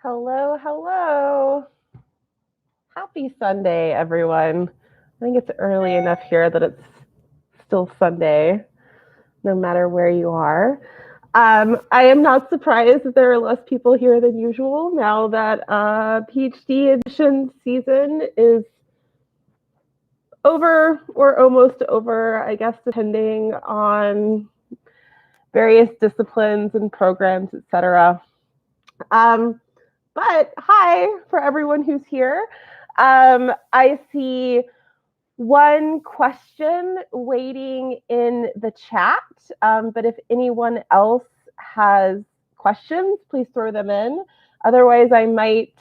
Hello, hello. Happy Sunday, everyone. I think it's early enough here that it's still Sunday, no matter where you are. I am not surprised that there are less people here than usual now that PhD admission season is over or almost over, I guess, depending on various disciplines and programs, etc. But hi for everyone who's here. I see one question waiting in the chat, but if anyone else has questions, please throw them in. Otherwise, I might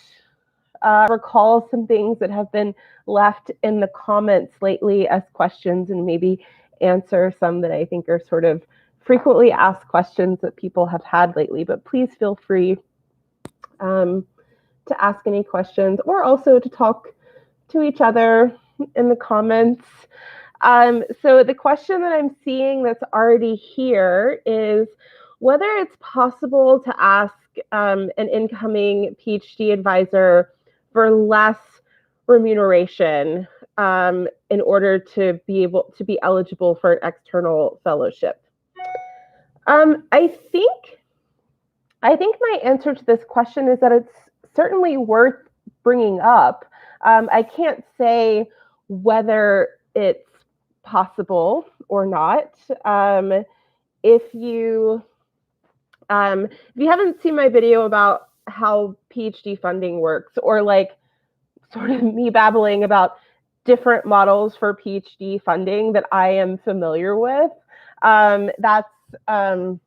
recall some things that have been left in the comments lately as questions and maybe answer some that I think are sort of frequently asked questions that people have had lately. But please feel free to ask any questions or also to talk to each other in the comments. So the question that I'm seeing that's already here is whether it's possible to ask an incoming PhD advisor for less remuneration in order to be able to be eligible for an external fellowship. I think my answer to this question is that it's certainly worth bringing up. I can't say whether it's possible or not. If you haven't seen my video about how PhD funding works, or like sort of me babbling about different models for PhD funding that I am familiar with, that's on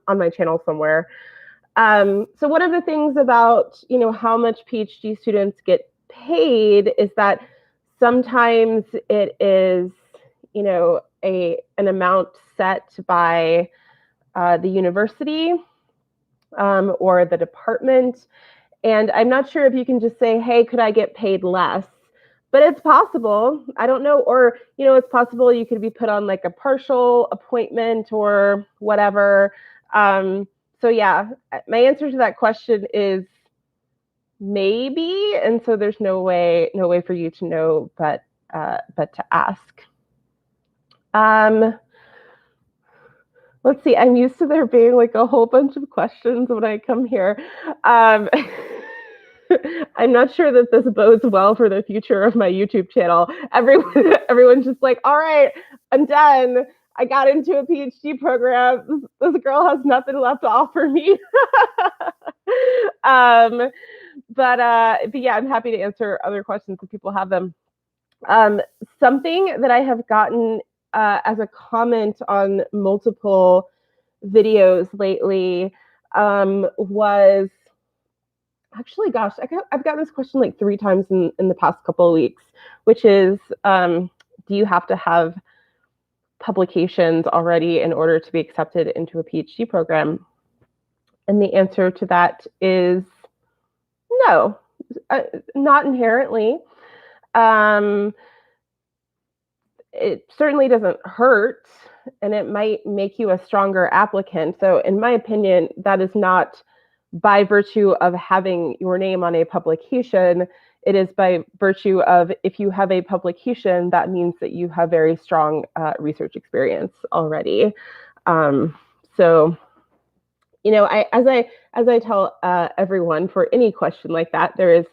my channel somewhere. So one of the things about, how much PhD students get paid is that sometimes it is, an amount set by the university or the department. And I'm not sure if you can just say, hey, could I get paid less? But it's possible. I don't know. Or, it's possible you could be put on like a partial appointment or whatever. So yeah, my answer to that question is maybe. And so there's no way for you to know, but to ask. Let's see. I'm used to there being like a whole bunch of questions when I come here. I'm not sure that this bodes well for the future of my YouTube channel. Everyone's just like, all right, I'm done. I got into a PhD program. This girl has nothing left to offer me. But yeah, I'm happy to answer other questions if people have them. Something that I have gotten as a comment on multiple videos lately was, actually, gosh, I've gotten this question like 3 times in the past couple of weeks, which is, do you have to have publications already in order to be accepted into a PhD program? And the answer to that is no, not inherently. It certainly doesn't hurt, and it might make you a stronger applicant. So in my opinion, that is not by virtue of having your name on a publication. It is by virtue of, if you have a publication, that means that you have very strong research experience already. So, as I tell everyone for any question like that, there is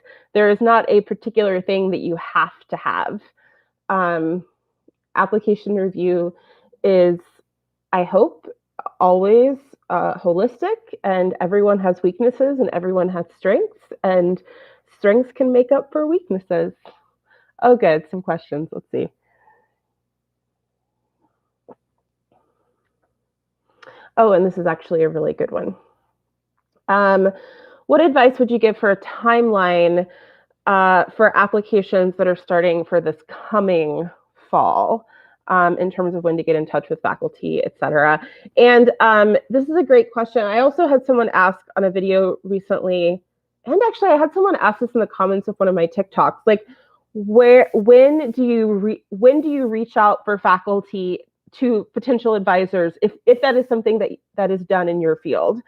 not a particular thing that you have to have. Application review is, I hope, always holistic, and everyone has weaknesses and everyone has strengths, and strengths can make up for weaknesses. Oh, good. Some questions. Let's see. Oh, and this is actually a really good one. What advice would you give for a timeline for applications that are starting for this coming fall, in terms of when to get in touch with faculty, et cetera? And this is a great question. I also had someone ask on a video recently, and actually I had someone ask this in the comments of one of my TikToks, like, when do you reach out for faculty to potential advisors if that is something that is done in your field?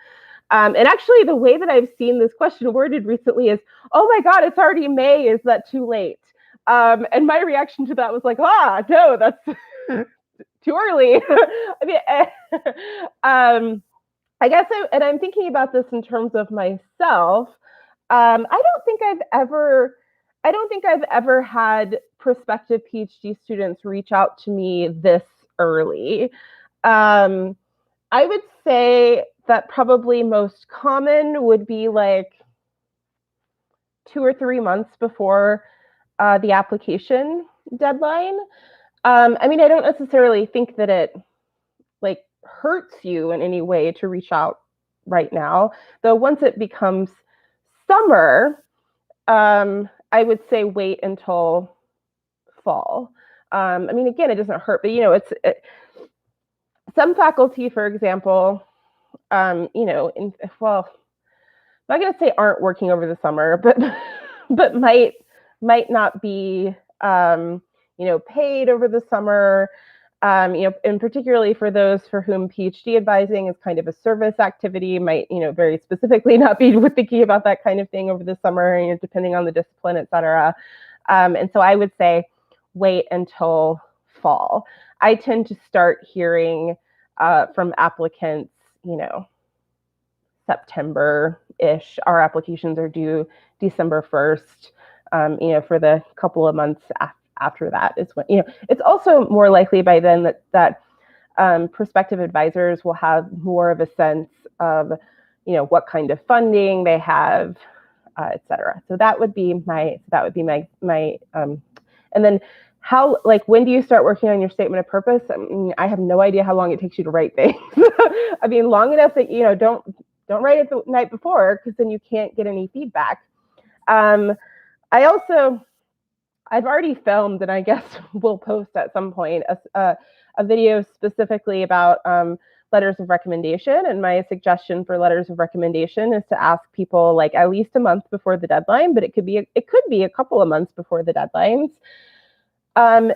And actually, the way that I've seen this question worded recently is, oh my God, it's already May. Is that too late? And my reaction to that was like, no, that's too early. I mean, I guess, I'm thinking about this in terms of myself. I don't think I've ever had prospective PhD students reach out to me this early. I would say that probably most common would be like 2 or 3 months before the application deadline. I mean, I don't necessarily think that it like hurts you in any way to reach out right now, though once it becomes summer, I would say wait until fall. I mean, again, it doesn't hurt, but some faculty, for example, I'm not going to say aren't working over the summer, but might not be paid over the summer. And particularly for those for whom PhD advising is kind of a service activity, might, very specifically not be thinking about that kind of thing over the summer, depending on the discipline, et cetera. And so I would say wait until fall. I tend to start hearing from applicants, September-ish. Our applications are due December 1st, for the couple of months after that is when, it's also more likely by then that prospective advisors will have more of a sense of, what kind of funding they have, et cetera. So that would be my, and then how, when do you start working on your statement of purpose? I mean, I have no idea how long it takes you to write things. I mean, long enough that, don't write it the night before, because then you can't get any feedback. I've already filmed, and I guess we'll post at some point, a video specifically about letters of recommendation. And my suggestion for letters of recommendation is to ask people at least a month before the deadline, but it could be a couple of months before the deadlines. And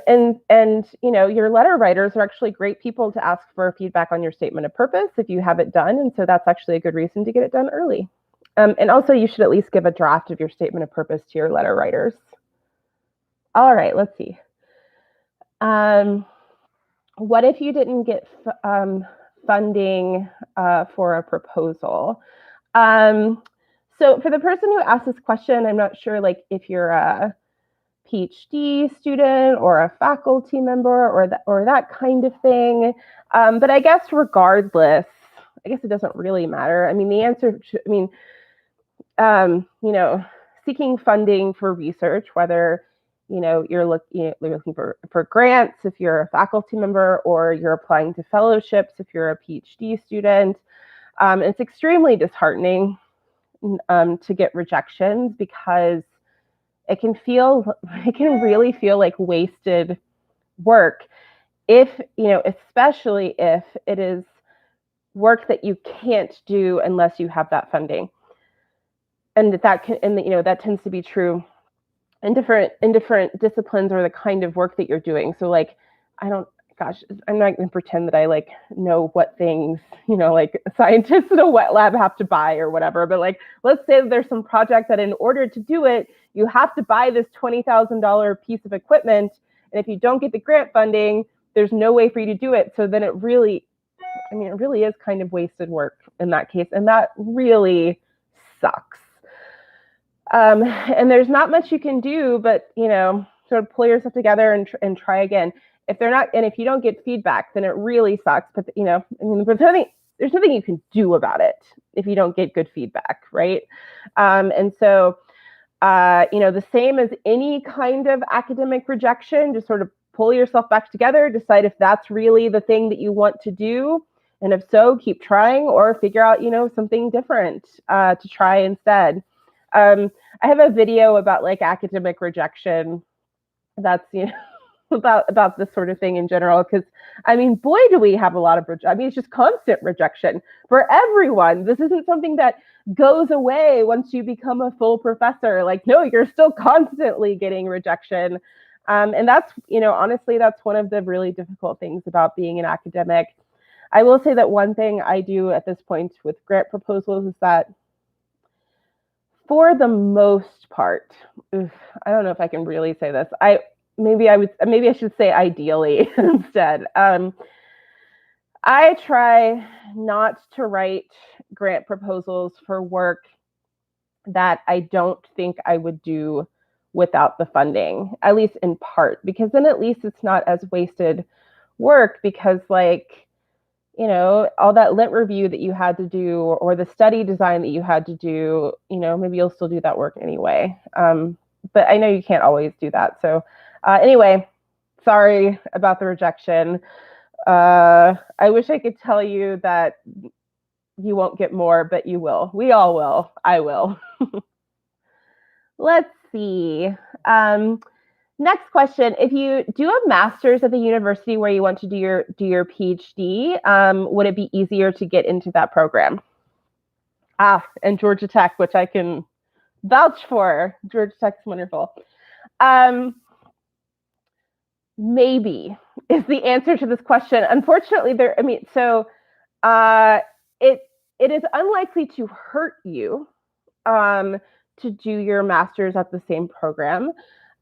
your letter writers are actually great people to ask for feedback on your statement of purpose if you have it done. And so that's actually a good reason to get it done early. And also, you should at least give a draft of your statement of purpose to your letter writers. All right, let's see. What if you didn't get funding for a proposal? So for the person who asked this question, I'm not sure if you're a PhD student or a faculty member or that kind of thing. But I guess regardless, I guess it doesn't really matter. I mean, the answer, seeking funding for research, whether you're looking for grants if you're a faculty member, or you're applying to fellowships if you're a PhD student. It's extremely disheartening to get rejections, because it can really feel like wasted work especially if it is work that you can't do unless you have that funding. And that tends to be true in different disciplines or the kind of work that you're doing. So I'm not going to pretend that I know what things, scientists in a wet lab have to buy or whatever. But let's say that there's some project that in order to do it, you have to buy this $20,000 piece of equipment. And if you don't get the grant funding, there's no way for you to do it. So then it really is kind of wasted work in that case. And that really sucks. And there's not much you can do, but, sort of pull yourself together and try again. If you don't get feedback, then it really sucks. But, there's nothing you can do about it if you don't get good feedback, right? And so, the same as any kind of academic rejection, just sort of pull yourself back together, decide if that's really the thing that you want to do. And if so, keep trying, or figure out, something different to try instead. I have a video about academic rejection. That's, about this sort of thing in general, because boy, do we have a lot of it's just constant rejection for everyone. This isn't something that goes away once you become a full professor. No, you're still constantly getting rejection. And that's, honestly, that's one of the really difficult things about being an academic. I will say that one thing I do at this point with grant proposals is that for the most part, I don't know if I can really say this. Maybe I should say ideally instead. I try not to write grant proposals for work that I don't think I would do without the funding, at least in part, because then at least it's not as wasted work, because like, you know, all that lit review that you had to do, or the study design that you had to do, you know, maybe you'll still do that work anyway. But I know you can't always do that. So anyway, sorry about the rejection. I wish I could tell you that you won't get more, but you will. We all will. I will. Let's see. Next question. If you do a master's at the university where you want to do your PhD, would it be easier to get into that program? And Georgia Tech, which I can vouch for. Georgia Tech's wonderful. Maybe is the answer to this question. Unfortunately, it is unlikely to hurt you to do your master's at the same program.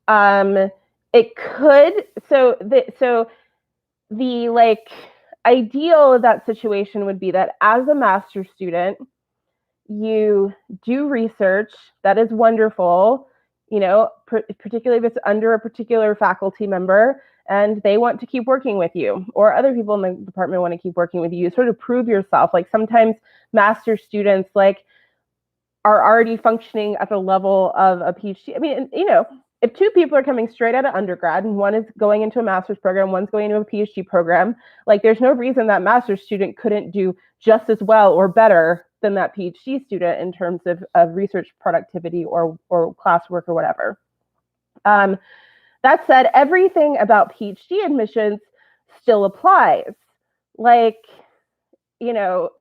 It could, so the like ideal of that situation would be that as a master's student, you do research. That is wonderful, you know, particularly if it's under a particular faculty member and they want to keep working with you, or other people in the department want to keep working with you. You sort of prove yourself. Like sometimes master's students like are already functioning at the level of a PhD. I mean, you know, if two people are coming straight out of undergrad and one is going into a master's program, one's going into a PhD program, like there's no reason that master's student couldn't do just as well or better than that PhD student in terms of research productivity or classwork or whatever. That said, everything about PhD admissions still applies. Like, you know,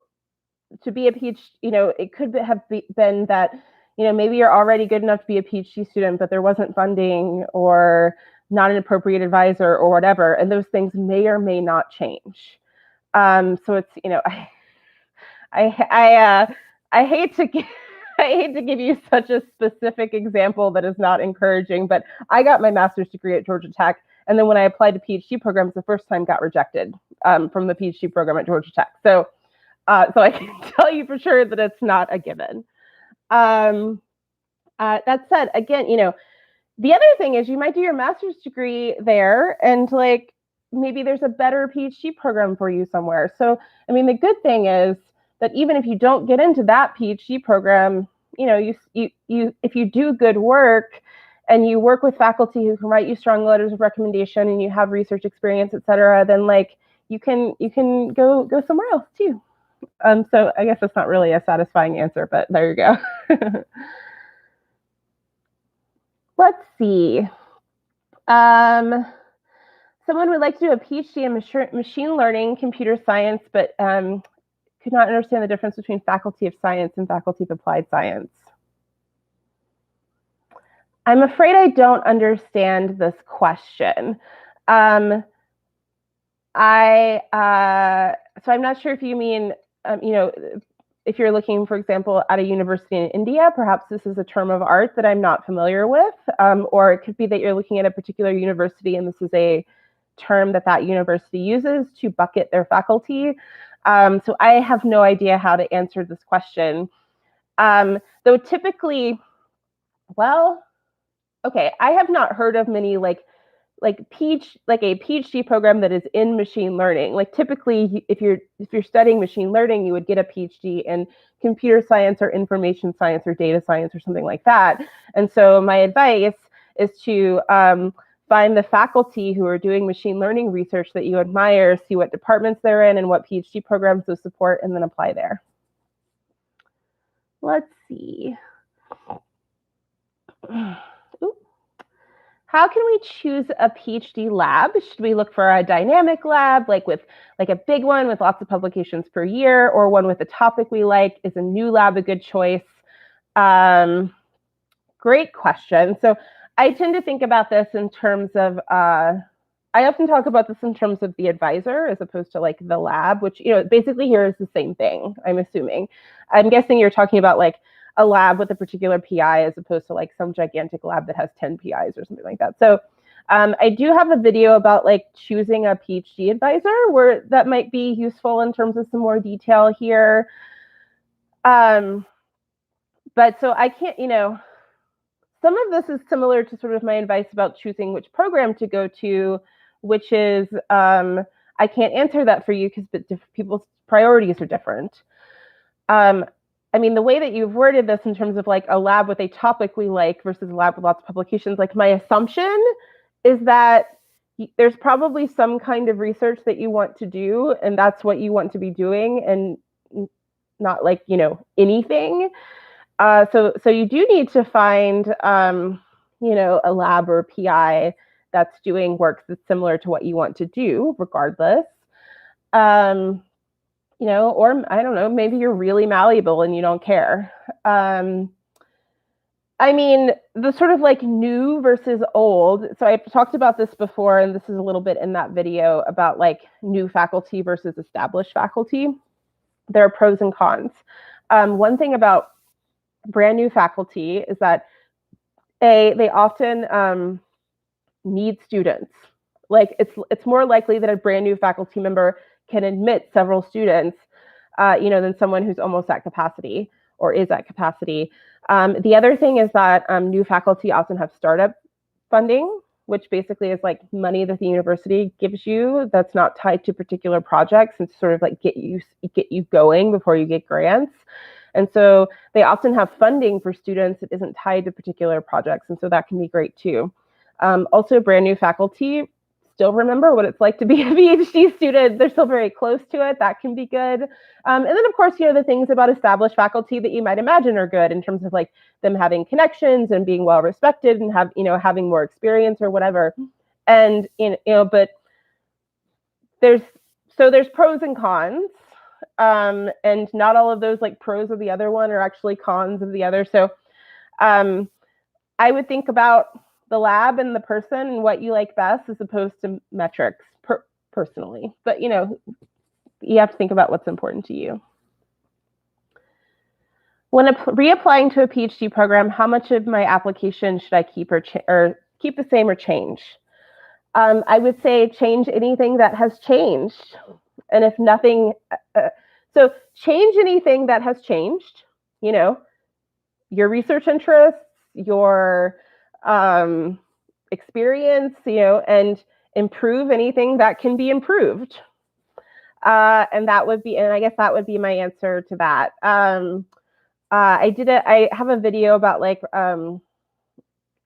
to be a PhD, you know, it could have been that, you know, maybe you're already good enough to be a PhD student, but there wasn't funding or not an appropriate advisor or whatever, and those things may or may not change. So it's, you know, I hate to give you such a specific example that is not encouraging, but I got my master's degree at Georgia Tech, and then when I applied to PhD programs, the first time got rejected from the PhD program at Georgia Tech. So I can tell you for sure that it's not a given. That said, again, you know, the other thing is you might do your master's degree there, and like maybe there's a better PhD program for you somewhere. So, I mean, the good thing is that even if you don't get into that PhD program, you know, you if you do good work and you work with faculty who can write you strong letters of recommendation and you have research experience, et cetera, then like you can go somewhere else too. So I guess that's not really a satisfying answer, but there you go. Let's see. Someone would like to do a PhD in machine learning, computer science, but could not understand the difference between faculty of science and faculty of applied science. I'm afraid I don't understand this question. So I'm not sure if you mean, you know, if you're looking, for example, at a university in India, perhaps this is a term of art that I'm not familiar with, or it could be that you're looking at a particular university and this is a term that university uses to bucket their faculty. So I have no idea how to answer this question. Though typically, well, okay, I have not heard of many like a PhD program that is in machine learning. Like typically, if you're studying machine learning, you would get a PhD in computer science or information science or data science or something like that. And so my advice is to find the faculty who are doing machine learning research that you admire, see what departments they're in and what PhD programs they support, and then apply there. Let's see. How can we choose a PhD lab? Should we look for a dynamic lab, like a big one with lots of publications per year, or one with a topic we like? Is a new lab a good choice? Great question. So I tend to think about this in terms of I often talk about this in terms of the advisor as opposed to like the lab, which, basically here is the same thing, I'm assuming. I'm guessing you're talking about like a lab with a particular PI as opposed to like some gigantic lab that has 10 PIs or something like that. So I do have a video about like choosing a PhD advisor where that might be useful in terms of some more detail here. But so I can't, some of this is similar to sort of my advice about choosing which program to go to, which is I can't answer that for you because people's priorities are different. I mean, the way that you've worded this in terms of like a lab with a topic we like versus a lab with lots of publications, like my assumption is that there's probably some kind of research that you want to do, and that's what you want to be doing, and not like, anything. So you do need to find, a lab or PI that's doing work that's similar to what you want to do, regardless. Or I don't know, maybe you're really malleable and you don't care. I mean, the sort of like new versus old. So I've talked about this before, and this is a little bit in that video about like new faculty versus established faculty. There are pros and cons. One thing about brand new faculty is that they often need students. Like it's more likely that a brand new faculty member can admit several students, than someone who's almost at capacity or is at capacity. The other thing is that new faculty often have startup funding, which basically is like money that the university gives you that's not tied to particular projects and sort of like get you going before you get grants. And so they often have funding for students that isn't tied to particular projects, and so that can be great too. Also, brand new faculty still remember what it's like to be a PhD student. They're still very close to it. That can be good. And then, of course, the things about established faculty that you might imagine are good in terms of like them having connections and being well respected and having more experience or whatever. And but there's pros and cons. And not all of those like pros of the other one are actually cons of the other. So I would think about the lab and the person and what you like best as opposed to metrics personally. But, you have to think about what's important to you. When reapplying to a PhD program, how much of my application should I keep or keep the same or change? I would say change anything that has changed. And if nothing, so change anything that has changed, your research interests, your experience, and improve anything that can be improved. And I guess that would be my answer to that. I have a video about like,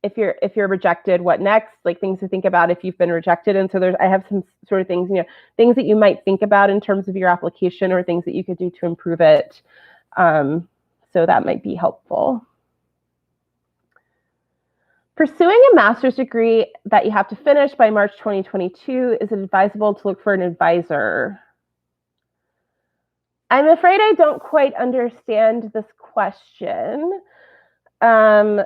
if you're rejected, what next? Like things to think about if you've been rejected. And so I have some sort of things, things that you might think about in terms of your application or things that you could do to improve it. So that might be helpful. Pursuing a master's degree that you have to finish by March 2022, is it advisable to look for an advisor? I'm afraid I don't quite understand this question. So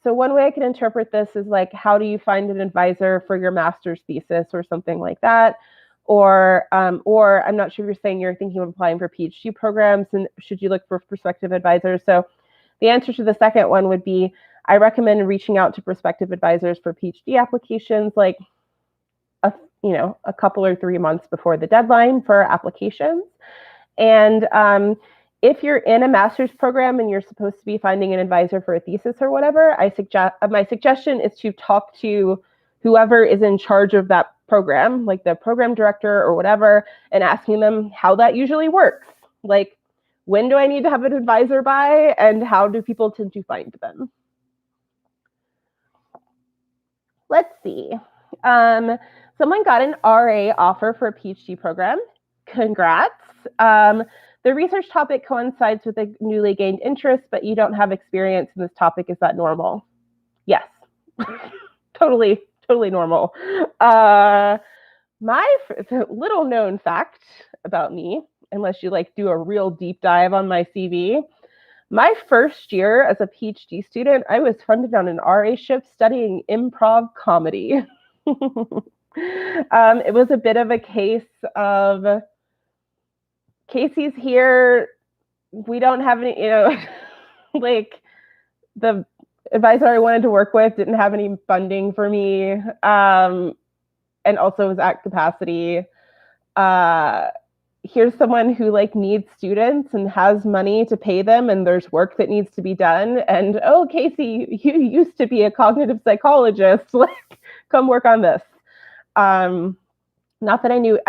one way I can interpret this is like, how do you find an advisor for your master's thesis or something like that? Or I'm not sure if you're saying you're thinking of applying for PhD programs and should you look for prospective advisors? So the answer to the second one would be, I recommend reaching out to prospective advisors for PhD applications like a couple or 3 months before the deadline for applications. And if you're in a master's program and you're supposed to be finding an advisor for a thesis or whatever, my suggestion is to talk to whoever is in charge of that program, like the program director or whatever, and asking them how that usually works. Like, when do I need to have an advisor by, and how do people tend to find them? Let's see. Someone got an RA offer for a PhD program. Congrats. The research topic coincides with a newly gained interest, but you don't have experience in this topic. Is that normal? Yes. Totally normal. My little known fact about me, unless you like do a real deep dive on my CV, My first year as a PhD student, I was funded on an RA-ship studying improv comedy. It was a bit of a case of Casey's here. We don't have any, like the advisor I wanted to work with didn't have any funding for me, and also was at capacity. Here's someone who like needs students and has money to pay them, and there's work that needs to be done. And oh, Casey, you used to be a cognitive psychologist. Like, come work on this. Not that I knew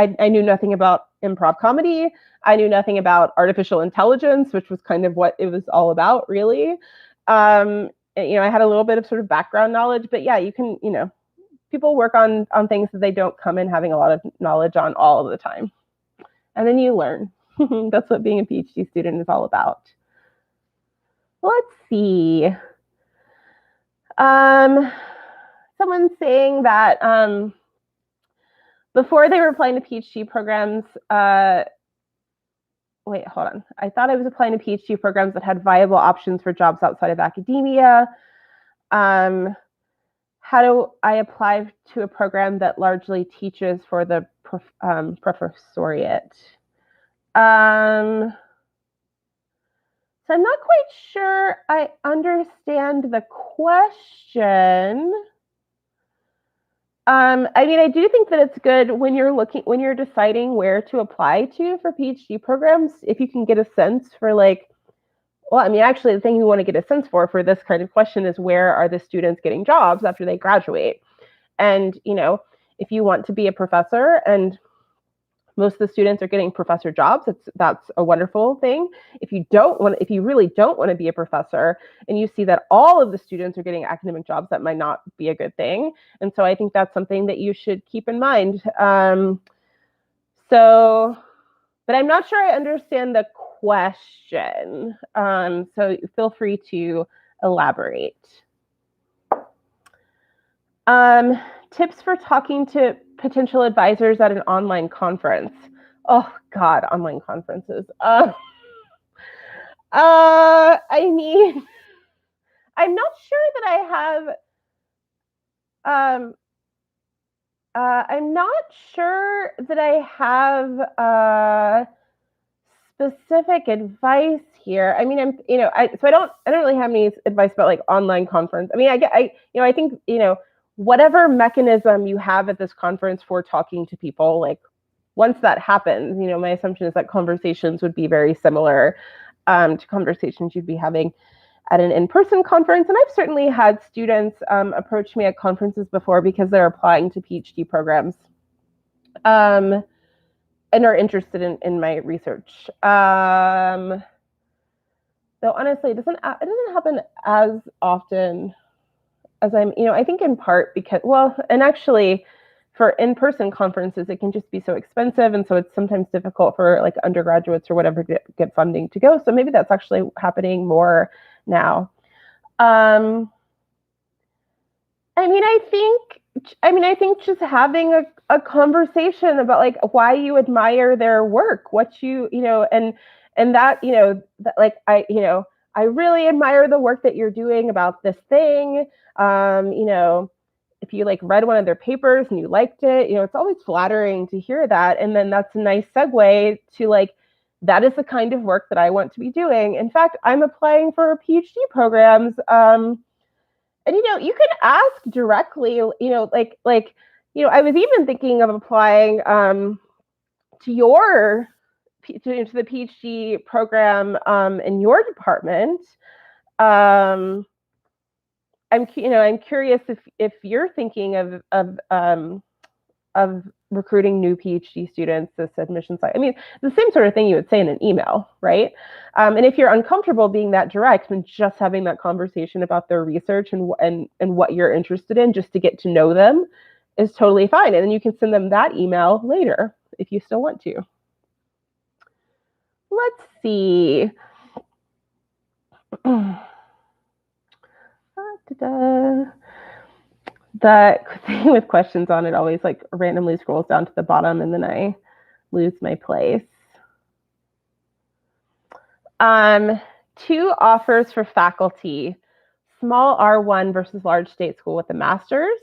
nothing about improv comedy. I knew nothing about artificial intelligence, which was kind of what it was all about, really. I had a little bit of sort of background knowledge, but yeah, you can, people work on things that they don't come in having a lot of knowledge on all of the time. And then you learn. That's what being a PhD student is all about. Let's see. Someone's saying that before they were applying to PhD programs, wait, hold on. I thought I was applying to PhD programs that had viable options for jobs outside of academia. How do I apply to a program that largely teaches for the professoriate? So I'm not quite sure I understand the question. I do think that it's good when you're deciding where to apply to for PhD programs, if you can get a sense for actually the thing you want to get a sense for this kind of question is where are the students getting jobs after they graduate? And, if you want to be a professor and most of the students are getting professor jobs, that's a wonderful thing. If you really don't want to be a professor and you see that all of the students are getting academic jobs, that might not be a good thing. And so I think that's something that you should keep in mind. But I'm not sure I understand the question. So feel free to elaborate. Tips for talking to potential advisors at an online conference. Oh God, online conferences. I'm not sure that I have. I'm not sure that I have specific advice here. I don't really have any advice about like online conference. I think whatever mechanism you have at this conference for talking to people, like once that happens, my assumption is that conversations would be very similar to conversations you'd be having at an in-person conference. And I've certainly had students approach me at conferences before because they're applying to PhD programs and are interested in my research. Though honestly, it doesn't happen as often as I think in part because, and actually for in-person conferences, it can just be so expensive. And so it's sometimes difficult for like undergraduates or whatever to get funding to go. So maybe that's actually happening more now. I think just having a conversation about like why you admire their work, and that, that I really admire the work that you're doing about this thing. If you like read one of their papers and you liked it, it's always flattering to hear that. And then that's a nice segue to like, that is the kind of work that I want to be doing. In fact, I'm applying for PhD programs. And you can ask directly, I was even thinking of applying to the PhD program in your department. I'm curious if you're thinking of recruiting new PhD students this admission site. The same sort of thing you would say in an email, right? And if you're uncomfortable being that direct, then just having that conversation about their research and what you're interested in, just to get to know them, is totally fine. And then you can send them that email later if you still want to. Let's see. The thing with questions on it always like randomly scrolls down to the bottom and then I lose my place. 2 offers for faculty, small R1 versus large state school with a master's.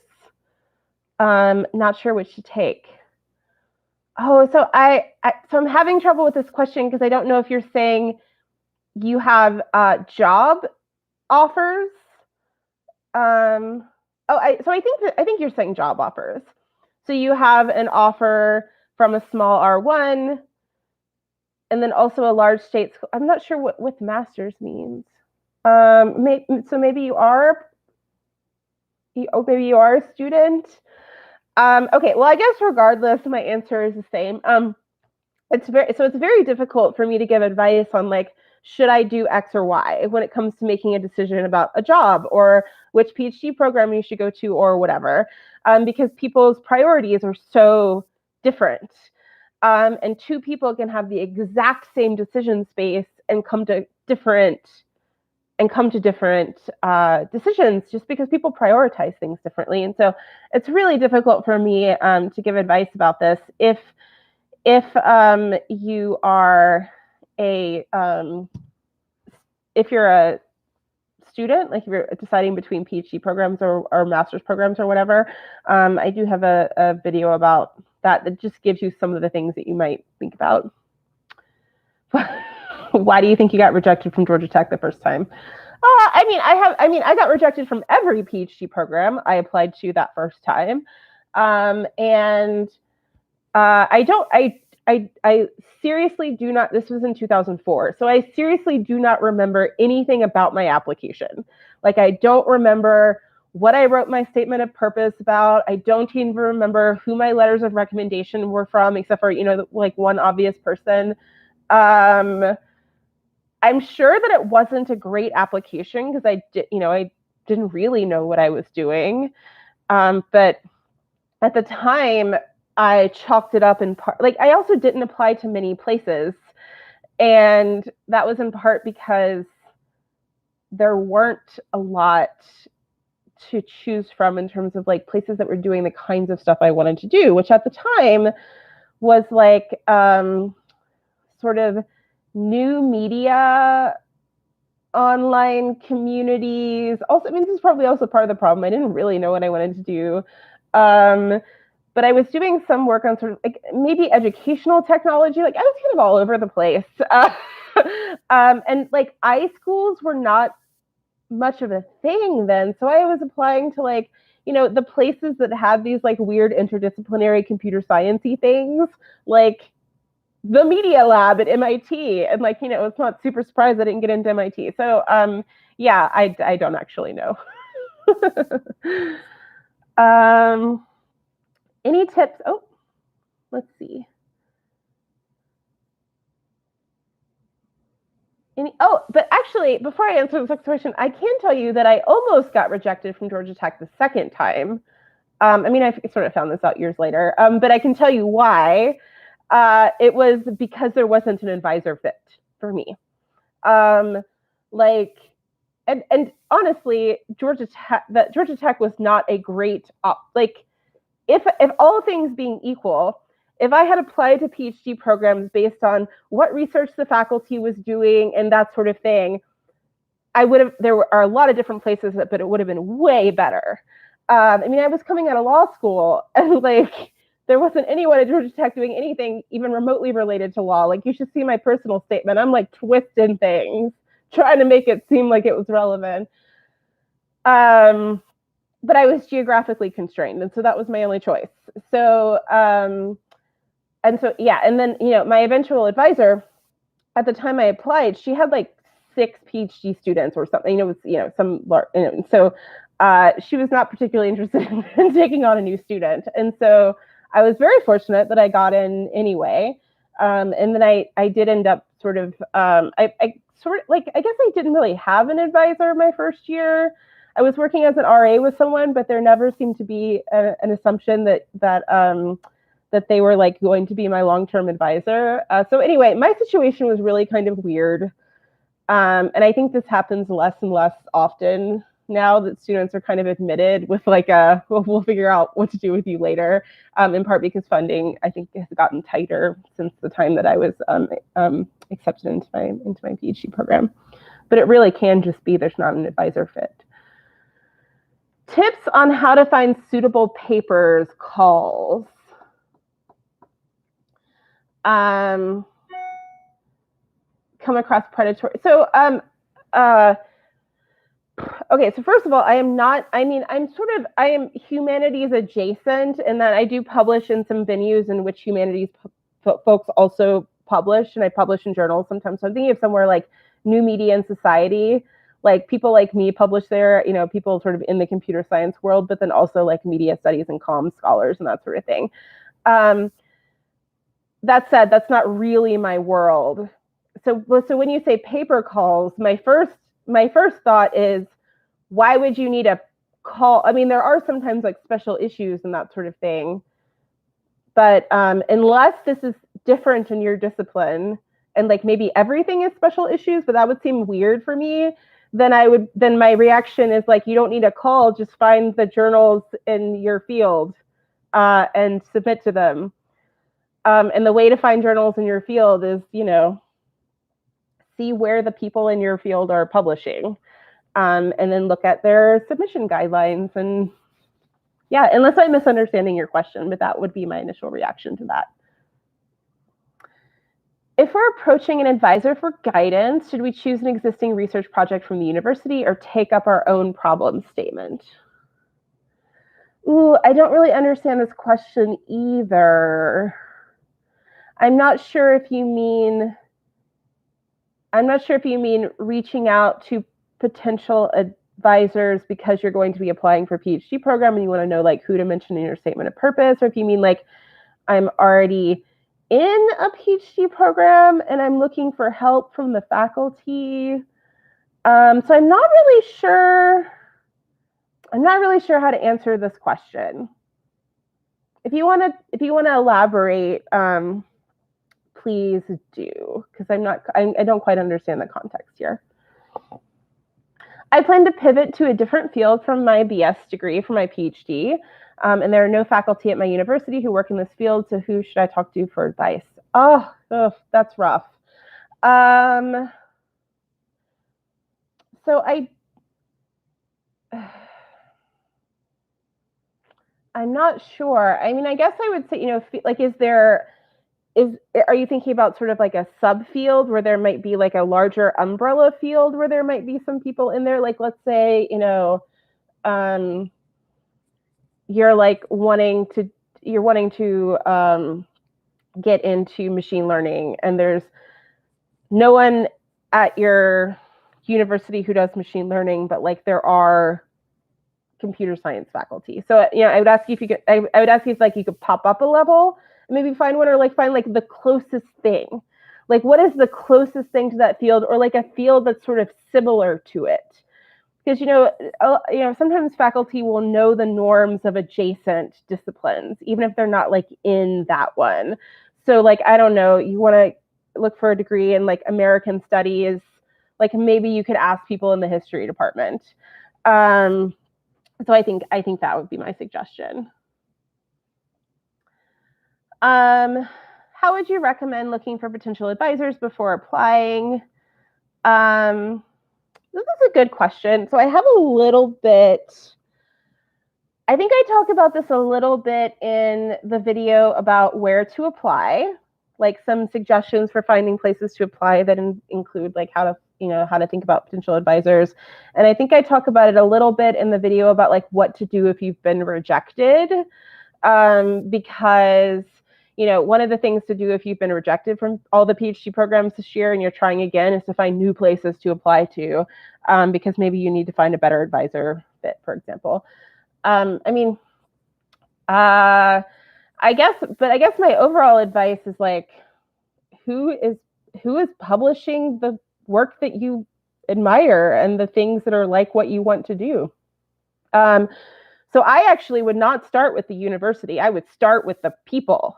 Not sure which to take. Oh, so so I'm having trouble with this question because I don't know if you're saying you have job offers. So I think you're saying job offers. So you have an offer from a small R1, and then also a large state school. I'm not sure what master's means. So maybe you are. Maybe you are a student. Okay. Well, I guess regardless, my answer is the same. It's very difficult for me to give advice on like, should I do X or Y when it comes to making a decision about a job or which PhD program you should go to or whatever, because people's priorities are so different. And 2 people can have the exact same decision space and come to different decisions just because people prioritize things differently. And so it's really difficult for me to give advice about this. If you are if you're a student, like if you're deciding between PhD programs or master's programs or whatever, I do have a video about that just gives you some of the things that you might think about. Why do you think you got rejected from Georgia Tech the first time? I got rejected from every PhD program I applied to that first time, and I seriously do not. This was in 2004, so I seriously do not remember anything about my application. Like I don't remember what I wrote my statement of purpose about. I don't even remember who my letters of recommendation were from, except for like one obvious person. I'm sure that it wasn't a great application because I didn't really know what I was doing. But at the time, I chalked it up in part. Like I also didn't apply to many places, and that was in part because there weren't a lot to choose from in terms of like places that were doing the kinds of stuff I wanted to do, which at the time was like sort of new media, online communities. Also, this is probably also part of the problem. I didn't really know what I wanted to do. But I was doing some work on sort of like maybe educational technology. Like I was kind of all over the place. And like iSchools were not much of a thing then. So I was applying to like, the places that had these like weird interdisciplinary computer science-y things, like the media lab at MIT. And like, it's not super surprised I didn't get into MIT. So yeah, I don't actually know. Any tips? Oh, let's see. But actually, before I answer this next question, I can tell you that I almost got rejected from Georgia Tech the second time. I sort of found this out years later, but I can tell you why. It was because there wasn't an advisor fit for me. And honestly, Georgia Tech was not a great if all things being equal, if I had applied to PhD programs based on what research the faculty was doing and that sort of thing, there are a lot of different places, but it would have been way better. I was coming out of law school and like, there wasn't anyone at Georgia Tech doing anything even remotely related to law. Like you should see my personal statement. I'm like twisting things, trying to make it seem like it was relevant. But I was geographically constrained. And so that was my only choice. So, and then, my eventual advisor at the time I applied, she had like 6 PhD students or something, so she was not particularly interested in taking on a new student. And so I was very fortunate that I got in anyway. And then I did end up sort of, I guess I didn't really have an advisor my first year. I was working as an RA with someone, but there never seemed to be an assumption that they were like going to be my long-term advisor. So anyway, my situation was really kind of weird. And I think this happens less and less often now that students are kind of admitted with like we'll figure out what to do with you later, in part because funding, I think, has gotten tighter since the time that I was accepted into my PhD program. but it really can just be there's not an advisor fit. Tips on how to find suitable papers calls. Come across predatory. So, okay, so first of all, I am humanities adjacent in that I do publish in some venues in which humanities folks also publish, and I publish in journals sometimes. So I'm thinking of somewhere like New Media and Society, like people like me publish there, people sort of in the computer science world, but then also like media studies and comm scholars and that sort of thing. That said, that's not really my world. So when you say paper calls, my first thought is, why would you need a call? I mean, there are sometimes like special issues and that sort of thing, but unless this is different in your discipline and like maybe everything is special issues, but that would seem weird for me, then my reaction is like, you don't need a call, just find the journals in your field and submit to them. And the way to find journals in your field is, see where the people in your field are publishing, and then look at their submission guidelines. And yeah, unless I'm misunderstanding your question, but that would be my initial reaction to that. If we're approaching an advisor for guidance, should we choose an existing research project from the university or take up our own problem statement? Ooh, I don't really understand this question either. I'm not sure if you mean reaching out to potential advisors because you're going to be applying for a PhD program and you want to know like who to mention in your statement of purpose, or if you mean like I'm already in a PhD program and I'm looking for help from the faculty. So I'm not really sure how to answer this question. If you want to elaborate, please do, because I don't quite understand the context here. I plan to pivot to a different field from my BS degree for my PhD, and there are no faculty at my university who work in this field, so who should I talk to for advice? Oh, that's rough. So I'm not sure. I mean, I guess I would say, like, are you thinking about sort of like a subfield where there might be like a larger umbrella field where there might be some people in there? Like, let's say, you're wanting to get into machine learning, and there's no one at your university who does machine learning, but like there are computer science faculty. So, I would ask you if you could, I would ask you if like you could pop up a level, maybe find one, or like find like the closest thing. Like, what is the closest thing to that field, or like a field that's sort of similar to it? Because sometimes faculty will know the norms of adjacent disciplines, even if they're not like in that one. So like, I don't know, you want to look for a degree in like American studies, like maybe you could ask people in the history department. So I think that would be my suggestion. How would you recommend looking for potential advisors before applying? This is a good question. So I have a little bit, I think I talked about this a little bit in the video about where to apply, like some suggestions for finding places to apply that include like how to think about potential advisors. And I think I talk about it a little bit in the video about like what to do if you've been rejected, because one of the things to do if you've been rejected from all the PhD programs this year and you're trying again is to find new places to apply to, because maybe you need to find a better advisor fit, for example. I guess my overall advice is like, who is publishing the work that you admire and the things that are like what you want to do. So I actually would not start with the university. I would start with the people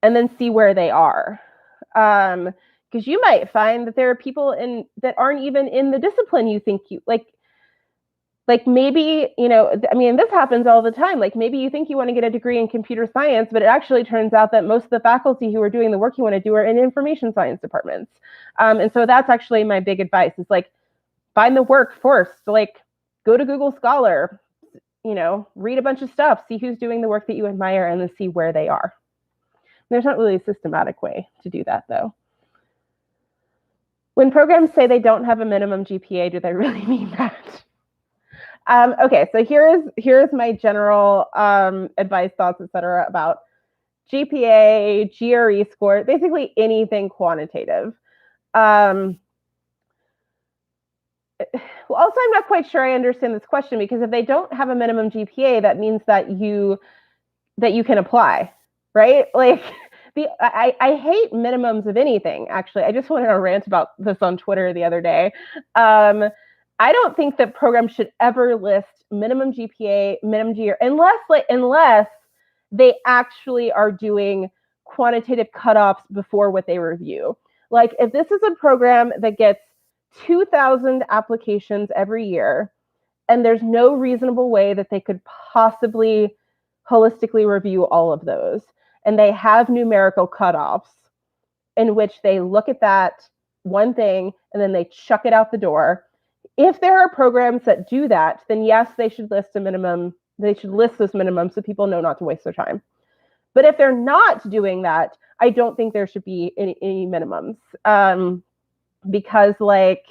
and then see where they are. Because you might find that there are people that aren't even in the discipline you think you like maybe, this happens all the time. Like maybe you think you want to get a degree in computer science, but it actually turns out that most of the faculty who are doing the work you want to do are in information science departments. And so that's actually my big advice is like, find the work first. Like, go to Google Scholar, read a bunch of stuff, see who's doing the work that you admire, and then see where they are. There's not really a systematic way to do that, though. When programs say they don't have a minimum GPA, do they really mean that? Okay, so here's my general advice, thoughts, etc. about GPA, GRE score, basically anything quantitative. Well, also, I'm not quite sure I understand this question, because if they don't have a minimum GPA, that means that you can apply, right? Like, I hate minimums of anything, actually. I just went on a rant about this on Twitter the other day. I don't think that programs should ever list minimum GPA, minimum GRE, unless they actually are doing quantitative cutoffs before what they review. Like, if this is a program that gets 2,000 applications every year, and there's no reasonable way that they could possibly holistically review all of those, and they have numerical cutoffs in which they look at that one thing and then they chuck it out the door. If there are programs that do that, then yes, they should list a minimum. They should list those minimums so people know not to waste their time. But if they're not doing that, I don't think there should be any minimums, because, like,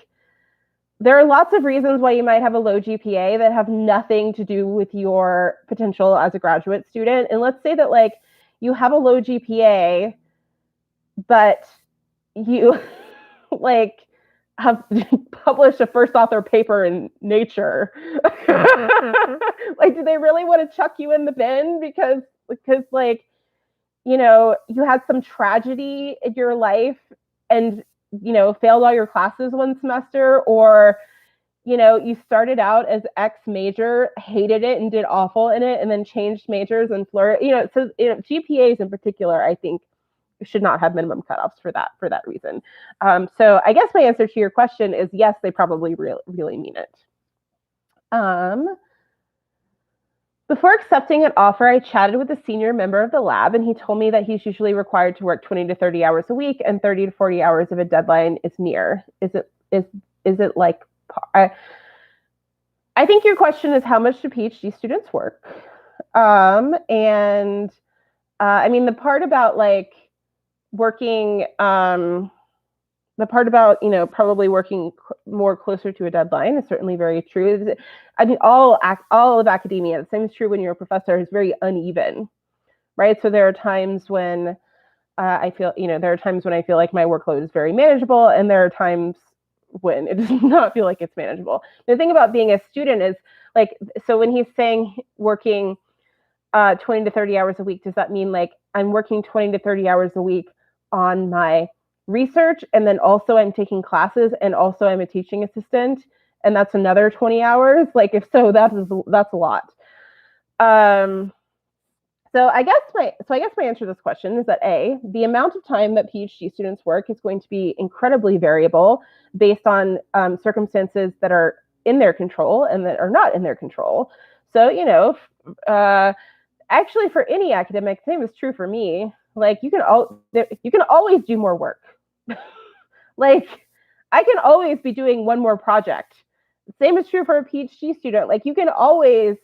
there are lots of reasons why you might have a low GPA that have nothing to do with your potential as a graduate student. And let's say that, like, you have a low GPA, but you like have published a first author paper in Nature. Like, do they really want to chuck you in the bin because like, you had some tragedy in your life and failed all your classes one semester, or you started out as X major, hated it and did awful in it, and then changed majors and flourished. So GPAs in particular, I think, should not have minimum cutoffs for that reason. So I guess my answer to your question is yes, they probably really mean it. Before accepting an offer, I chatted with a senior member of the lab, and he told me that he's usually required to work 20 to 30 hours a week, and 30 to 40 hours if a deadline is near. Is it like? I think your question is, how much do PhD students work? I mean, the part about, like, working, the part about, probably working more closer to a deadline is certainly very true. I mean, all of academia, the same is true when you're a professor, is very uneven, right? So there are times when I feel like my workload is very manageable, and there are times when it does not feel like it's manageable. The thing about being a student is, like, so when he's saying working 20 to 30 hours a week, does that mean, like, I'm working 20 to 30 hours a week on my research, and then also I'm taking classes, and also I'm a teaching assistant, and that's another 20 hours? Like, if so, that's a lot. So I guess my answer to this question is that the amount of time that PhD students work is going to be incredibly variable based on circumstances that are in their control and that are not in their control. So, actually, for any academic, same is true for me. Like, you can always do more work. Like, I can always be doing one more project. Same is true for a PhD student. Like, you can always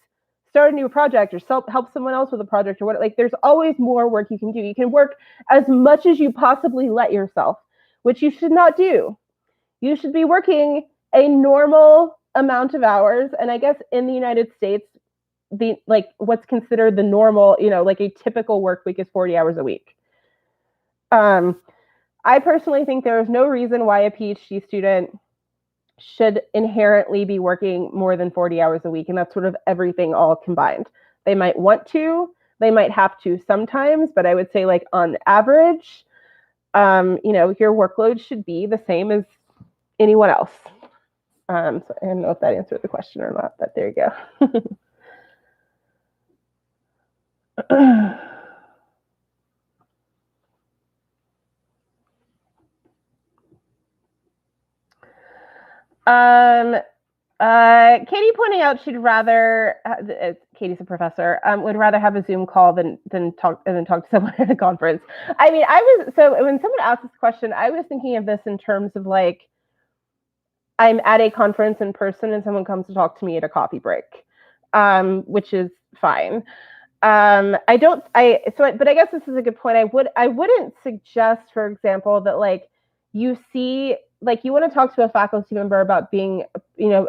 start a new project or help someone else with a project or what. Like, there's always more work you can do. You can work as much as you possibly let yourself, which you should not do. You should be working a normal amount of hours. And I guess in the United States, what's considered the normal, like a typical work week is 40 hours a week. I personally think there is no reason why a PhD student should inherently be working more than 40 hours a week, and that's sort of everything all combined. They might want to, they might have to sometimes, but I would say, like, on average, your workload should be the same as anyone else. So I don't know if that answered the question or not, but there you go. Katie pointing out she'd rather, Katie's a professor, would rather have a Zoom call than talk to someone at a conference. I mean, so when someone asked this question, I was thinking of this in terms of, like, I'm at a conference in person and someone comes to talk to me at a coffee break, which is fine. But I guess this is a good point. I wouldn't suggest, for example, that like you see, like you want to talk to a faculty member about being,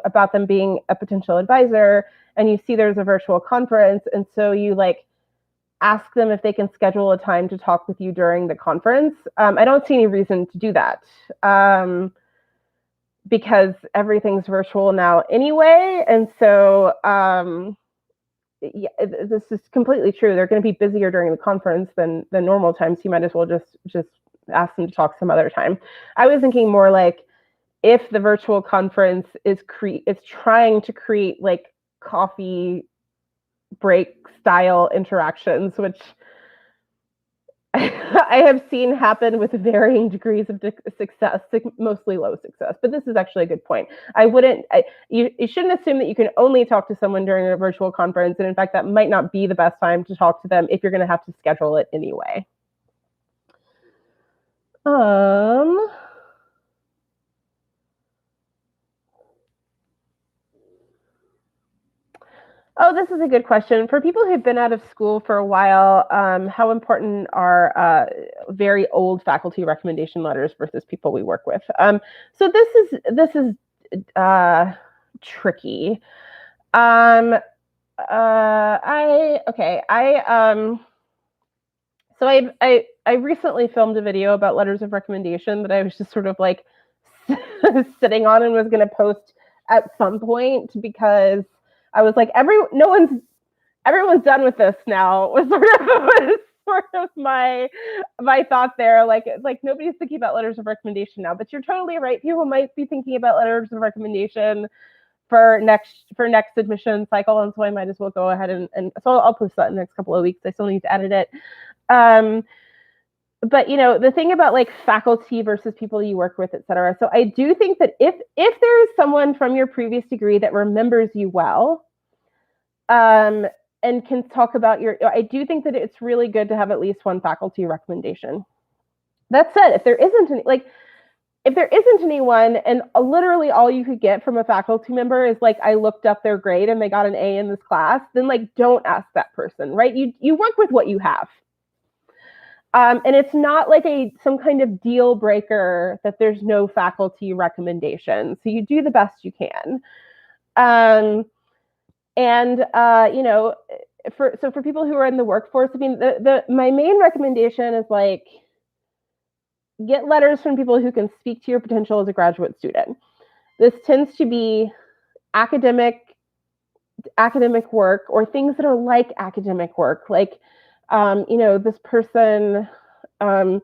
about them being a potential advisor, and you see there's a virtual conference, and so you like ask them if they can schedule a time to talk with you during the conference. I don't see any reason to do that. Because everything's virtual now anyway. And so yeah, this is completely true. They're going to be busier during the conference than normal times. You might as well just ask them to talk some other time. I was thinking more like if the virtual conference is trying to create like coffee break style interactions, which I have seen happen with varying degrees of success, mostly low success. But this is actually a good point. You shouldn't assume that you can only talk to someone during a virtual conference. And in fact, that might not be the best time to talk to them if you're going to have to schedule it anyway. Oh, this is a good question. For people who've been out of school for a while, how important are very old faculty recommendation letters versus people we work with? So this is tricky. I recently filmed a video about letters of recommendation that I was just sort of like sitting on and was going to post at some point because I was like, everyone's done with this now. Was sort of my thought there. Like nobody's thinking about letters of recommendation now, but you're totally right. People might be thinking about letters of recommendation for next admission cycle, and so I might as well go ahead and so I'll post that in the next couple of weeks. I still need to edit it. But the thing about like faculty versus people you work with, et cetera. So I do think that if there is someone from your previous degree that remembers you well, and can talk about I do think that it's really good to have at least one faculty recommendation. That said, if there isn't anyone and literally all you could get from a faculty member is like, I looked up their grade and they got an A in this class, then like, don't ask that person, right? You work with what you have. And it's not like some kind of deal breaker that there's no faculty recommendation. So you do the best you can. For people who are in the workforce, I mean, my main recommendation is like, get letters from people who can speak to your potential as a graduate student. This tends to be academic work or things that are like academic work, like this person runs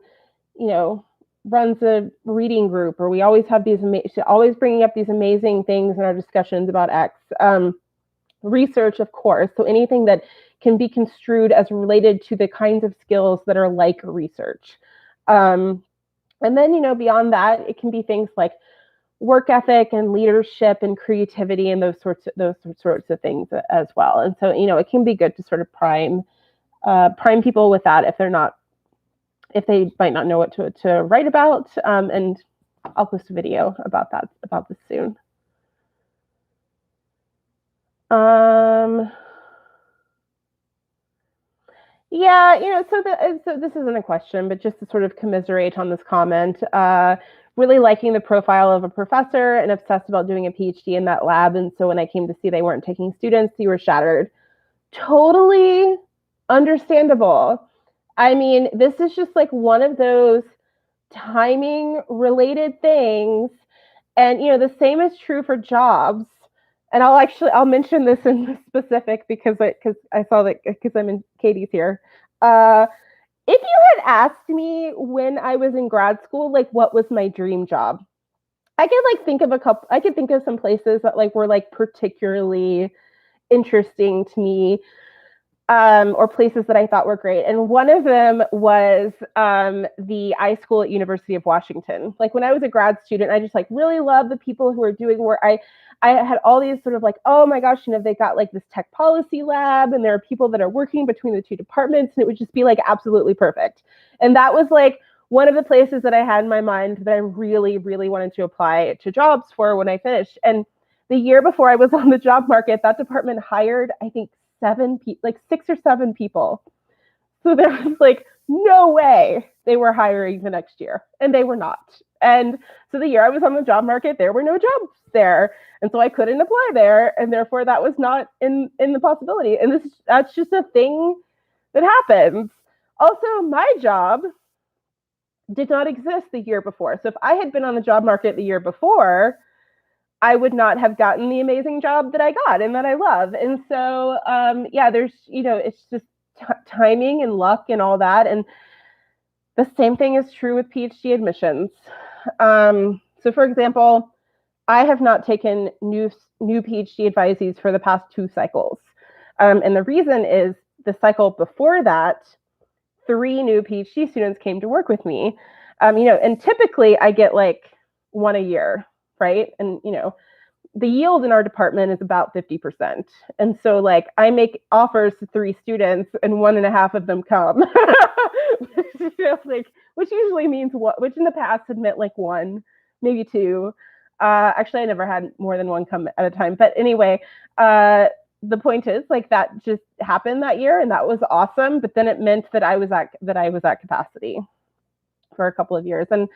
a reading group, or we always have these always bringing up these amazing things in our discussions about X. Research, of course, so anything that can be construed as related to the kinds of skills that are like research. And then, beyond that, it can be things like work ethic and leadership and creativity and those sorts of things as well. And so, it can be good to sort of prime people with that if they might not know what to write about. And I'll post a video about this soon. Yeah, so this isn't a question, but just to sort of commiserate on this comment, really liking the profile of a professor and obsessed about doing a PhD in that lab. And so when I came to see they weren't taking students, you were shattered. Totally understandable. I mean, this is just like one of those timing related things. And, the same is true for jobs. And I'll mention this in specific because I saw that because I'm in Katie's here. If you had asked me when I was in grad school, like what was my dream job, I could think of some places that like were like particularly interesting to me, or places that I thought were great. And one of them was the iSchool at University of Washington. Like when I was a grad student, I just like really loved the people who were doing work. I had all these sort of like, oh my gosh, they got like this tech policy lab and there are people that are working between the two departments, and it would just be like absolutely perfect. And that was like one of the places that I had in my mind that I really, really wanted to apply to jobs for when I finished. And the year before I was on the job market, that department hired, I think, 6 or 7 people. So there was like no way they were hiring the next year, and they were not. And so the year I was on the job market, there were no jobs there, and so I couldn't apply there, and therefore that was not in the possibility. And that's just a thing that happens. Also, my job did not exist the year before. So if I had been on the job market the year before, I would not have gotten the amazing job that I got and that I love. And so, yeah, there's, it's just timing and luck and all that. And the same thing is true with PhD admissions. So for example, I have not taken new PhD advisees for the past 2 cycles. And the reason is the cycle before that, 3 new PhD students came to work with me. And typically I get like 1 a year, right? And, the yield in our department is about 50%. And so like I make offers to 3 students and 1.5 of them come. Which usually means which in the past had meant like 1, maybe 2. Actually, I never had more than 1 come at a time. But anyway, the point is like that just happened that year, and that was awesome. But then it meant that I was at capacity for a couple of years. And,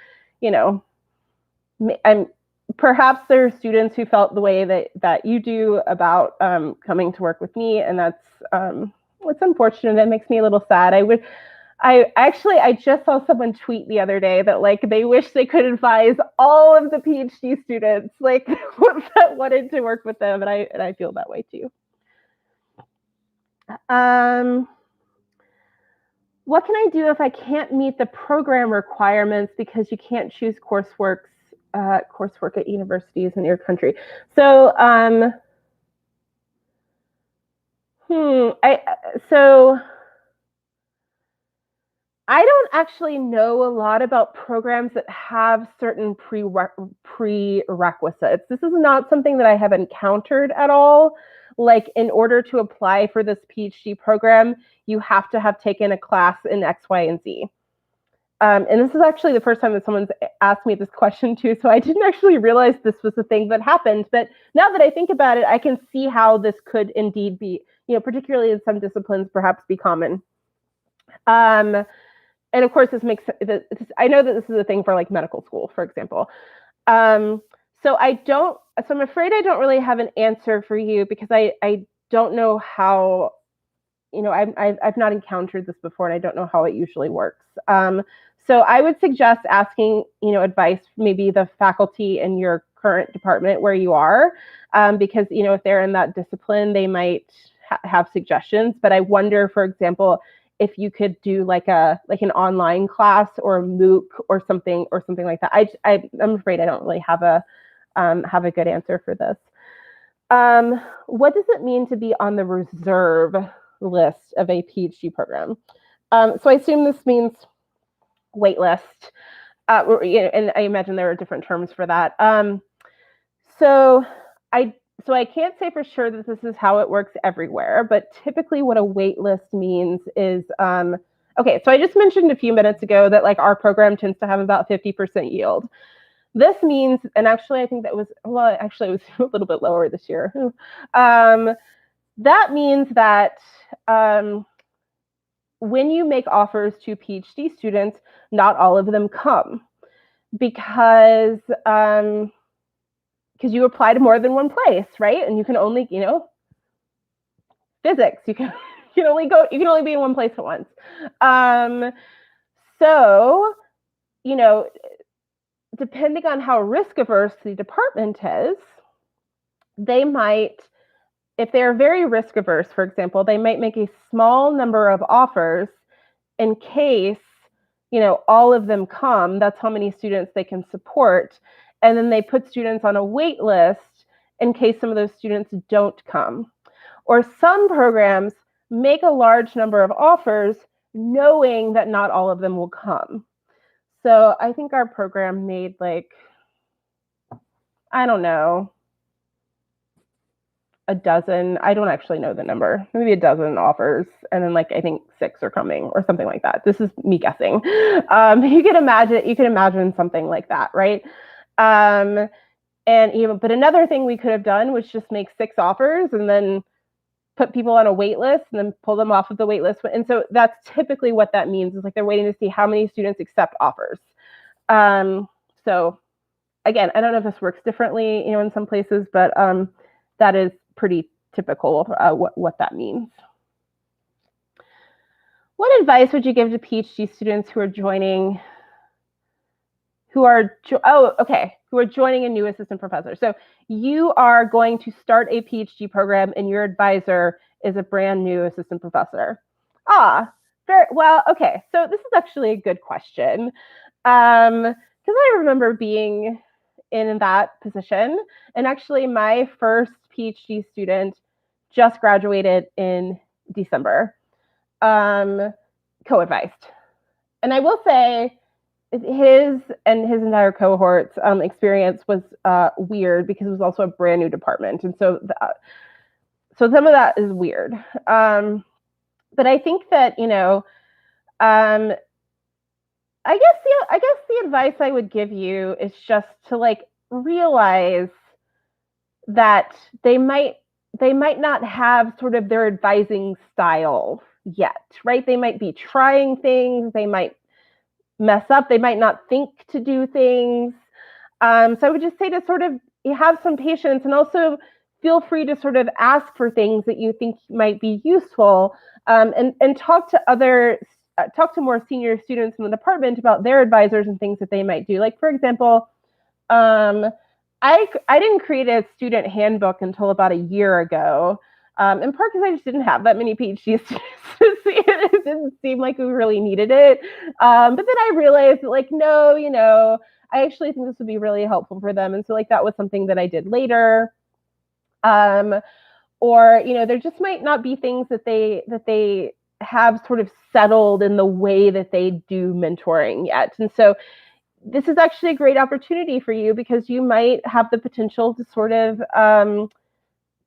perhaps there are students who felt the way that you do about coming to work with me, and that's what's unfortunate. It makes me a little sad. I just saw someone tweet the other day that like they wish they could advise all of the PhD students like that wanted to work with them, and I feel that way too. What can I do if I can't meet the program requirements because you can't choose coursework at universities in your country? So, I don't actually know a lot about programs that have certain prerequisites. This is not something that I have encountered at all. Like, in order to apply for this PhD program, you have to have taken a class in X, Y, and Z. And this is actually the first time that someone's asked me this question too, so I didn't actually realize this was the thing that happened. But now that I think about it, I can see how this could indeed be, particularly in some disciplines, perhaps be common. And of course, I know that this is a thing for like medical school, for example. So I'm afraid I don't really have an answer for you because I don't know how, I've not encountered this before, and I don't know how it usually works. So I would suggest asking, advice, maybe the faculty in your current department where you are, because, if they're in that discipline, they might have suggestions. But I wonder, for example, if you could do like an online class or a MOOC or something like that. I'm afraid I don't really have a good answer for this. What does it mean to be on the reserve list of a PhD program? So I assume this means waitlist, and I imagine there are different terms for that. So I can't say for sure that this is how it works everywhere, but typically what a waitlist means is, okay, so I just mentioned a few minutes ago that like our program tends to have about 50% yield. This means, and actually I think it was a little bit lower this year. That means that when you make offers to PhD students, not all of them come because you apply to more than one place, right? And you can only, physics, you can only be in one place at once. So, depending on how risk averse the department is, they might, if they're very risk averse, for example, they might make a small number of offers in case, all of them come. That's how many students they can support. And then they put students on a wait list in case some of those students don't come. Or some programs make a large number of offers knowing that not all of them will come. So I think our program made like, I don't know, a dozen, I don't actually know the number, maybe a dozen offers, and then like I think 6 are coming or something like that. This is me guessing. You can imagine something like that, right? But another thing we could have done was just make 6 offers and then put people on a wait list and then pull them off of the wait list. And so that's typically what that means, is like they're waiting to see how many students accept offers. So again, I don't know if this works differently, in some places, but that is pretty typical what that means. What advice would you give to PhD students who are joining a new assistant professor? So you are going to start a PhD program and your advisor is a brand new assistant professor. Very well. Okay, so this is actually a good question, because I remember being in that position, and actually my first PhD student just graduated in December, co-advised. And I will say his entire cohort's experience was weird, because it was also a brand new department, and so some of that is weird. But I think that I guess the advice I would give you is just to like realize that they might not have sort of their advising style yet, right? They might be trying things, they might mess up, they might not think to do things. So I would just say to sort of have some patience, and also feel free to sort of ask for things that you think might be useful, and talk to more senior students in the department about their advisors and things that they might do. Like, for example, I didn't create a student handbook until about a year ago, in part because I just didn't have that many PhD students to see it. It didn't seem like we really needed it. But then I realized that, like, no, I actually think this would be really helpful for them. And so, like, that was something that I did later. Or, there just might not be things that they have sort of settled in the way that they do mentoring yet. And so this is actually a great opportunity for you, because you might have the potential to sort of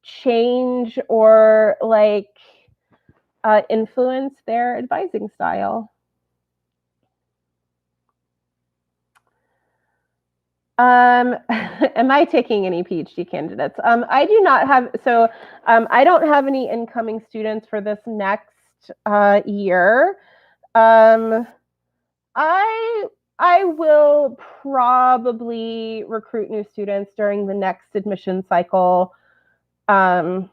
change or influence their advising style. Am I taking any PhD candidates? I do not have, so I don't have any incoming students for this next year. I will probably recruit new students during the next admission cycle, in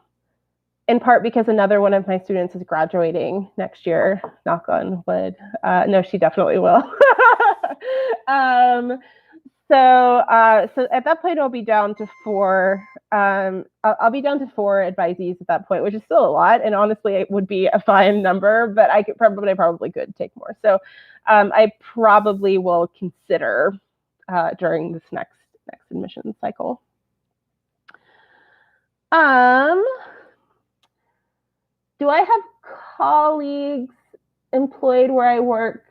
part because another one of my students is graduating next year, knock on wood. No, she definitely will. So at that point, I'll be down to 4. I'll be down to 4 advisees at that point, which is still a lot. And honestly, it would be a fine number, but I probably could take more. So I probably will consider during this next admission cycle. Do I have colleagues employed where I work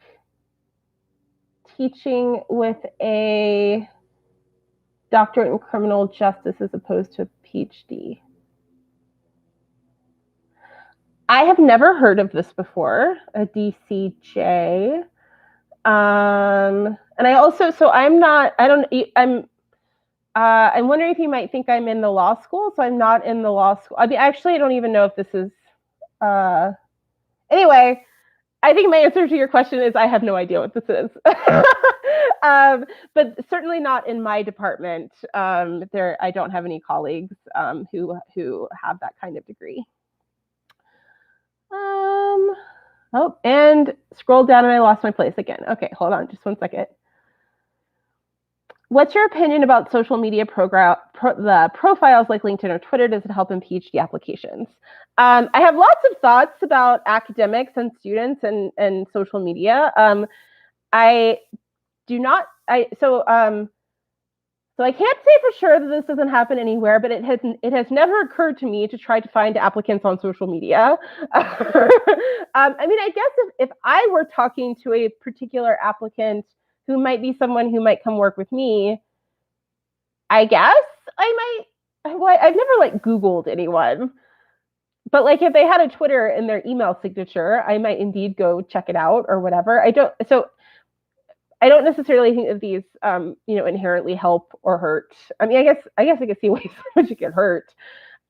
teaching with a doctorate in criminal justice as opposed to a PhD? I have never heard of this before, a DCJ. And I also, so I'm wondering if you might think I'm in the law school. So I'm not in the law school. I mean, actually, I don't even know if this is, anyway, I think my answer to your question is I have no idea what this is. But certainly not in my department. I don't have any colleagues who have that kind of degree. Oh, and scroll down and I lost my place again. Okay, hold on just 1 second. What's your opinion about social media the profiles like LinkedIn or Twitter? Does it help in PhD applications? I have lots of thoughts about academics and students and social media. So I can't say for sure that this doesn't happen anywhere, but it has never occurred to me to try to find applicants on social media. I mean, I guess if I were talking to a particular applicant who might be someone who might come work with me, I guess I might I've never like Googled anyone, but like if they had a Twitter in their email signature, I might indeed go check it out or whatever. I don't necessarily think that these, inherently help or hurt. I mean, I guess I could see ways in which it could hurt.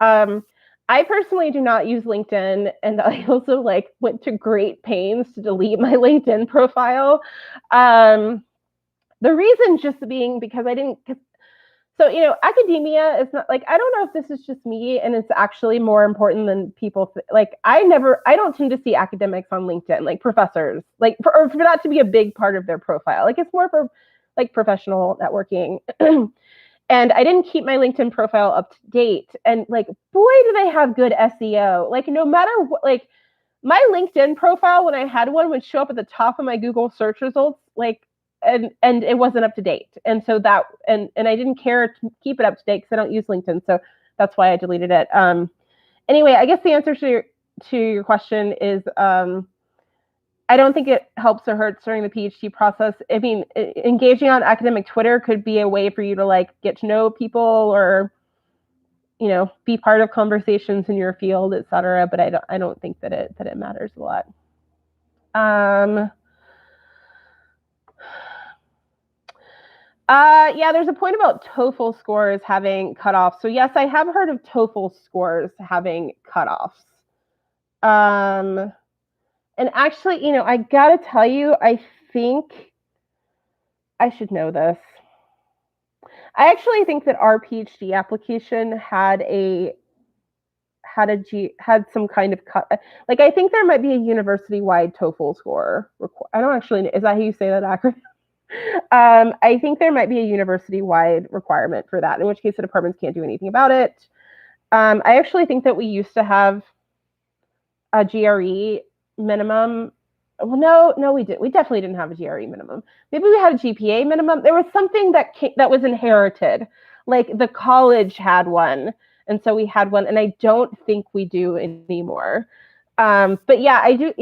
I personally do not use LinkedIn, and I also like went to great pains to delete my LinkedIn profile. The reason just being because I didn't. So, academia is not like, I don't know if this is just me and it's actually more important than people like. I don't tend to see academics on LinkedIn, like professors, like for that to be a big part of their profile. Like it's more for like professional networking. And I didn't keep my LinkedIn profile up to date. And like, boy, do they have good SEO. Like no matter what, like my LinkedIn profile, when I had one, would show up at the top of my Google search results, like, and it wasn't up to date. And so that, and I didn't care to keep it up to date because I don't use LinkedIn. So that's why I deleted it. Anyway, I guess the answer to your question is, I don't think it helps or hurts during the PhD process. I mean, engaging on academic Twitter could be a way for you to like get to know people or, be part of conversations in your field, et cetera. But I don't think that it matters a lot. Yeah, there's a point about TOEFL scores having cutoffs. So yes, I have heard of TOEFL scores having cutoffs. And actually, I gotta tell you, I think I should know this. I actually think that our PhD application had some kind of cut. Like I think there might be a university-wide TOEFL score. I don't actually. Is that how you say that acronym? I think there might be a university-wide requirement for that, in which case the departments can't do anything about it. I actually think that we used to have a GRE minimum. Well, no, we did. We definitely didn't have a GRE minimum. Maybe we had a GPA minimum. There was something that was inherited. Like the college had one, and so we had one, and I don't think we do anymore. But yeah, I do.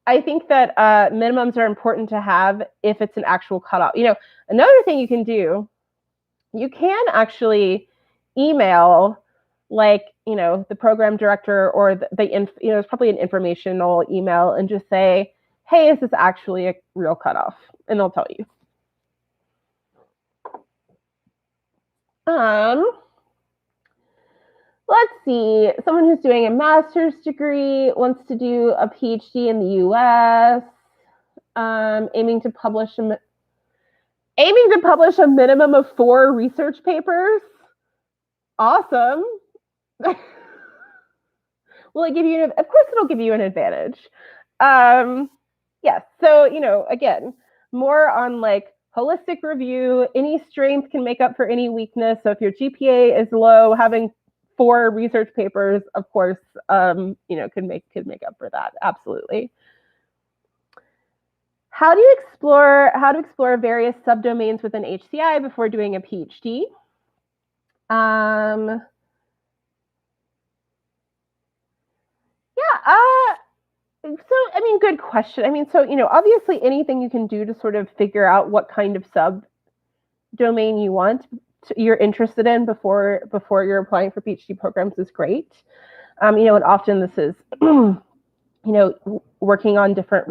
I think that minimums are important to have if it's an actual cutoff. Another thing you can do, you can actually email like, the program director or there's probably an informational email and just say, hey, is this actually a real cutoff? And they'll tell you. Let's see. Someone who's doing a master's degree wants to do a PhD in the US, aiming to publish a minimum of 4 research papers. Awesome. Will it give you of course it'll give you an advantage. Yes. So, again, more on like holistic review. Any strength can make up for any weakness. So if your GPA is low, having 4 research papers, of course, could make up for that. Absolutely. How to explore various subdomains within HCI before doing a PhD? Good question. Obviously anything you can do to sort of figure out what kind of subdomain you want, you're interested in before you're applying for PhD programs is great. And often this is, working on different,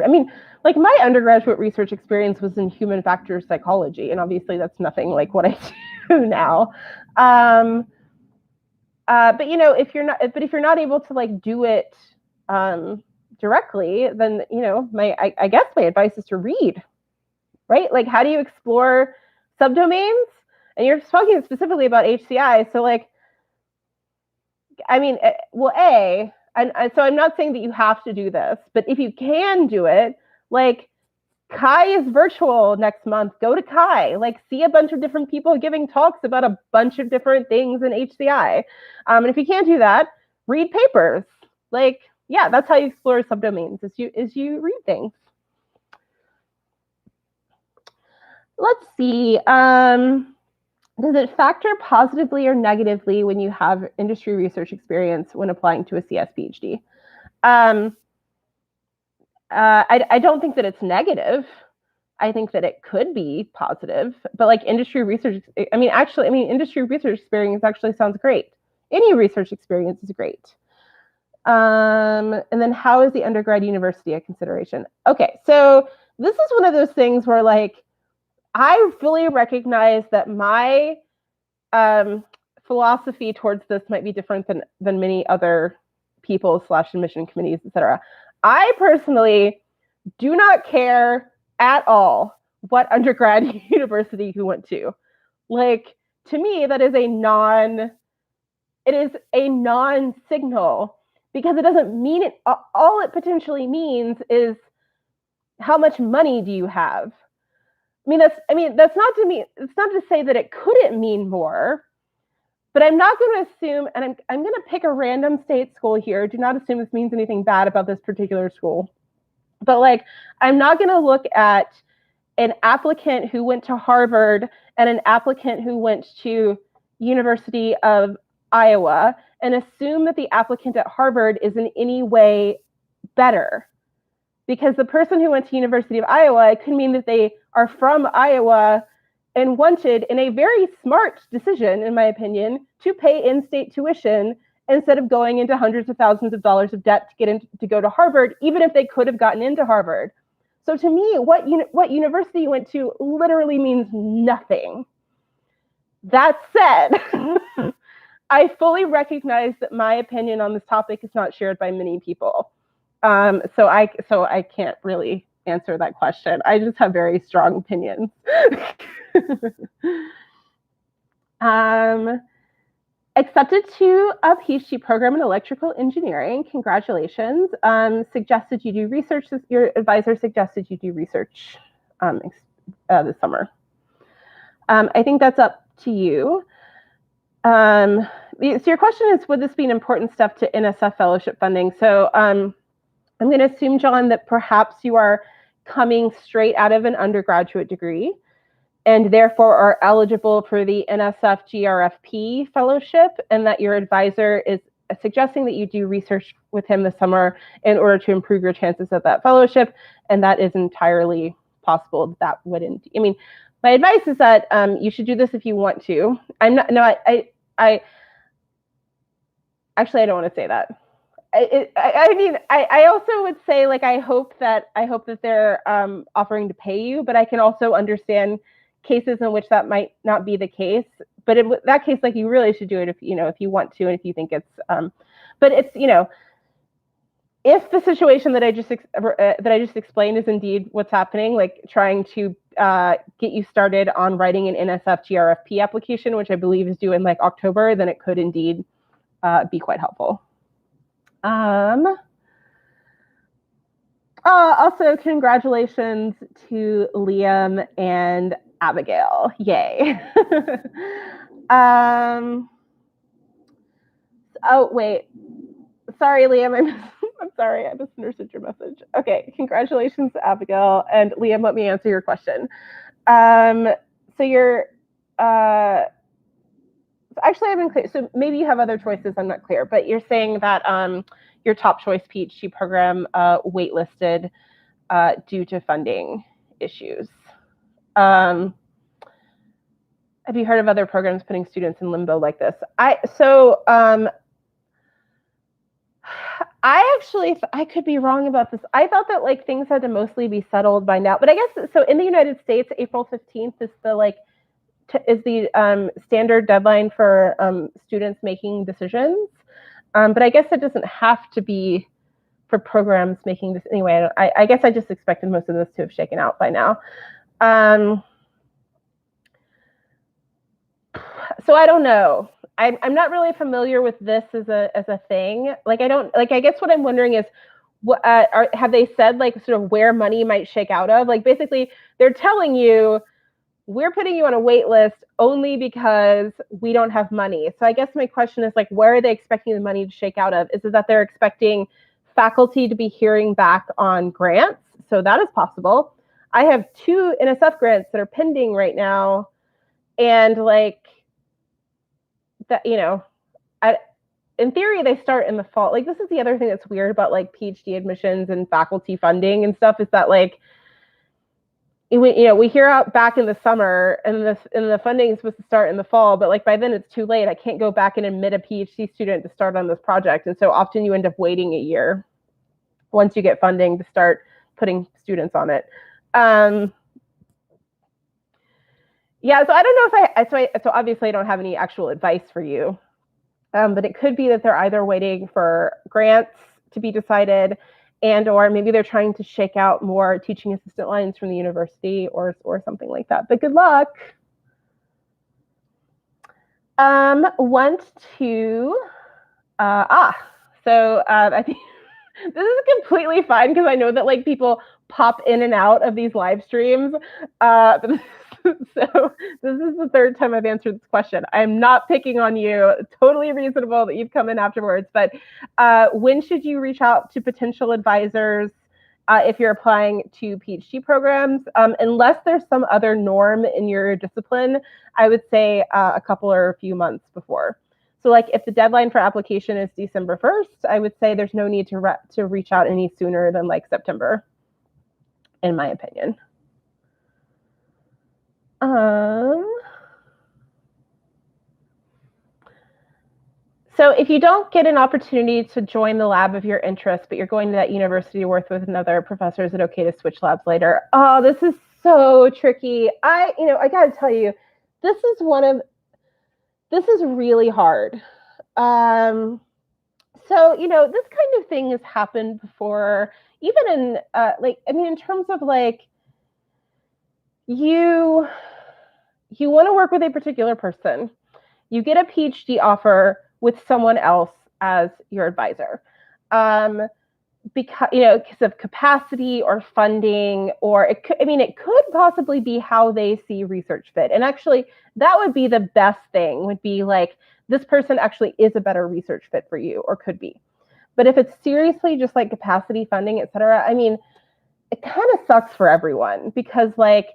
like my undergraduate research experience was in human factors psychology, and obviously that's nothing like what I do now. But if you're not able to like do it directly, then I guess my advice is to read, right? Like, how do you explore subdomains? And you're talking specifically about HCI, so like, so I'm not saying that you have to do this, but if you can do it, like Chi is virtual next month. Go to Chi, like see a bunch of different people giving talks about a bunch of different things in HCI. And if you can't do that, read papers. Like, yeah, that's how you explore subdomains, is you read things. Let's see. Does it factor positively or negatively when you have industry research experience when applying to a CS PhD? I don't think that it's negative. I think that it could be positive, but like industry research, industry research experience actually sounds great. Any research experience is great. And then how is the undergrad university a consideration? Okay, so this is one of those things where like, I fully recognize that my philosophy towards this might be different than many other people / admission committees, etc. I personally do not care at all what undergrad university you went to. Like, to me, that is a non-signal, because it doesn't mean it. All it potentially means is how much money do you have? That's not to mean, it's not to say that it couldn't mean more, but I'm not going to assume, and I'm going to pick a random state school here. Do not assume this means anything bad about this particular school. But like, I'm not going to look at an applicant who went to Harvard and an applicant who went to University of Iowa and assume that the applicant at Harvard is in any way better. Because the person who went to University of Iowa, it could mean that they are from Iowa and wanted, in a very smart decision, in my opinion, to pay in-state tuition instead of going into hundreds of thousands of dollars of debt to go to Harvard, even if they could have gotten into Harvard. So to me, what university you went to literally means nothing. That said, I fully recognize that my opinion on this topic is not shared by many people. So I can't really answer that question. I just have very strong opinions. Accepted to a PhD program in electrical engineering. Congratulations. Suggested you do research. Your advisor suggested you do research this summer. I think that's up to you. So your question is, would this be an important step to NSF fellowship funding? So I'm going to assume, John, that perhaps you are coming straight out of an undergraduate degree and therefore are eligible for the NSF GRFP fellowship, and that your advisor is suggesting that you do research with him this summer in order to improve your chances of that fellowship. And that is entirely possible. That wouldn't, my advice is that you should do this if you want to. Actually, I don't want to say that. I also would say, like, I hope that they're offering to pay you, but I can also understand cases in which that might not be the case. But in that case, like, you really should do it if you want to, and if you think it's but it's, if the situation that I just explained is indeed what's happening, like trying to get you started on writing an NSF GRFP application, which I believe is due in like October, then it could indeed be quite helpful. Also, congratulations to Liam and Abigail. Yay. Oh, wait. Sorry, Liam. I'm sorry. I misunderstood your message. Okay. Congratulations to Abigail. And Liam, let me answer your question. So you're... actually, I've been clear. So maybe you have other choices. I'm not clear. But you're saying that your top choice PhD program waitlisted due to funding issues. Have you heard of other programs putting students in limbo like this? I could be wrong about this. I thought that like things had to mostly be settled by now. But I guess so. In the United States, April 15th is the standard deadline for students making decisions. But I guess it doesn't have to be for programs making this anyway. I guess I just expected most of this to have shaken out by now. So I don't know. I'm not really familiar with this as a thing. Like, I guess what I'm wondering is, what have they said, like, sort of where money might shake out of? Like, basically they're telling you, we're putting you on a wait list only because we don't have money. So I guess my question is, like, where are they expecting the money to shake out of? Is it that they're expecting faculty to be hearing back on grants? So that is possible. I have 2 NSF grants that are pending right now. And like that, in theory, they start in the fall. Like, this is the other thing that's weird about like PhD admissions and faculty funding and stuff, is that like, we hear out back in the summer, and the funding is supposed to start in the fall, but like by then it's too late. I can't go back and admit a PhD student to start on this project, and so often you end up waiting a year once you get funding to start putting students on it. Yeah, so I don't know if so obviously I don't have any actual advice for you, but it could be that they're either waiting for grants to be decided, and or maybe they're trying to shake out more teaching assistant lines from the university or something like that. But good luck. Want to so I think this is completely fine because I know that like people pop in and out of these live streams. So this is the third time I've answered this question. I'm not picking on you. Totally reasonable that you've come in afterwards. But when should you reach out to potential advisors if you're applying to PhD programs? Unless there's some other norm in your discipline, I would say a couple or a few months before. So like if the deadline for application is December 1st, I would say there's no need to reach out any sooner than like September, in my opinion. So if you don't get an opportunity to join the lab of your interest, but you're going to that university to work with another professor, is it okay to switch labs later? Oh, this is so tricky. I gotta tell you, this is really hard. So, this kind of thing has happened before, even in in terms of like you want to work with a particular person, you get a PhD offer with someone else as your advisor. Because of capacity or funding, or it could possibly be how they see research fit. And actually, that would be the best thing, would be like, this person actually is a better research fit for you, or could be. But if it's seriously just like capacity, funding, et cetera, it kind of sucks for everyone, because like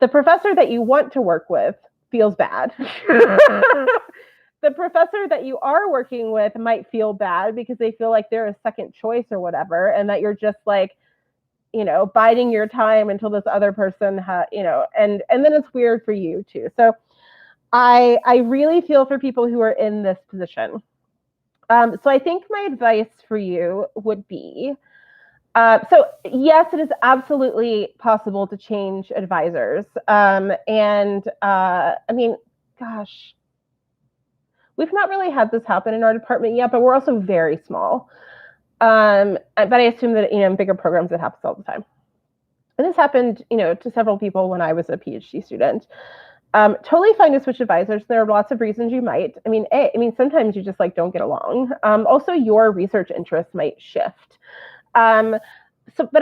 the professor that you want to work with feels bad. The professor that you are working with might feel bad because they feel like they're a second choice or whatever, and that you're just like, biding your time until this other person and then it's weird for you too. So I really feel for people who are in this position. So I think my advice for you would be, so yes, it is absolutely possible to change advisors. Gosh, we've not really had this happen in our department yet, but we're also very small. But I assume that, in bigger programs, it happens all the time. And this happened, to several people when I was a PhD student. Totally fine to switch advisors. There are lots of reasons you might. Sometimes you just like don't get along. Also, your research interests might shift. But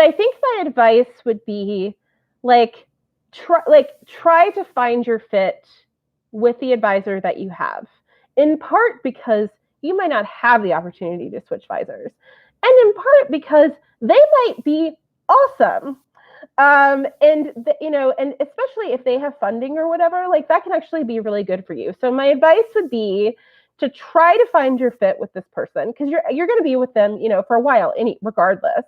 I think my advice would be try to find your fit with the advisor that you have. In part because you might not have the opportunity to switch advisors, and in part because they might be awesome. And especially if they have funding or whatever, like that can actually be really good for you. So my advice would be to try to find your fit with this person, because you're going to be with them, for a while, regardless.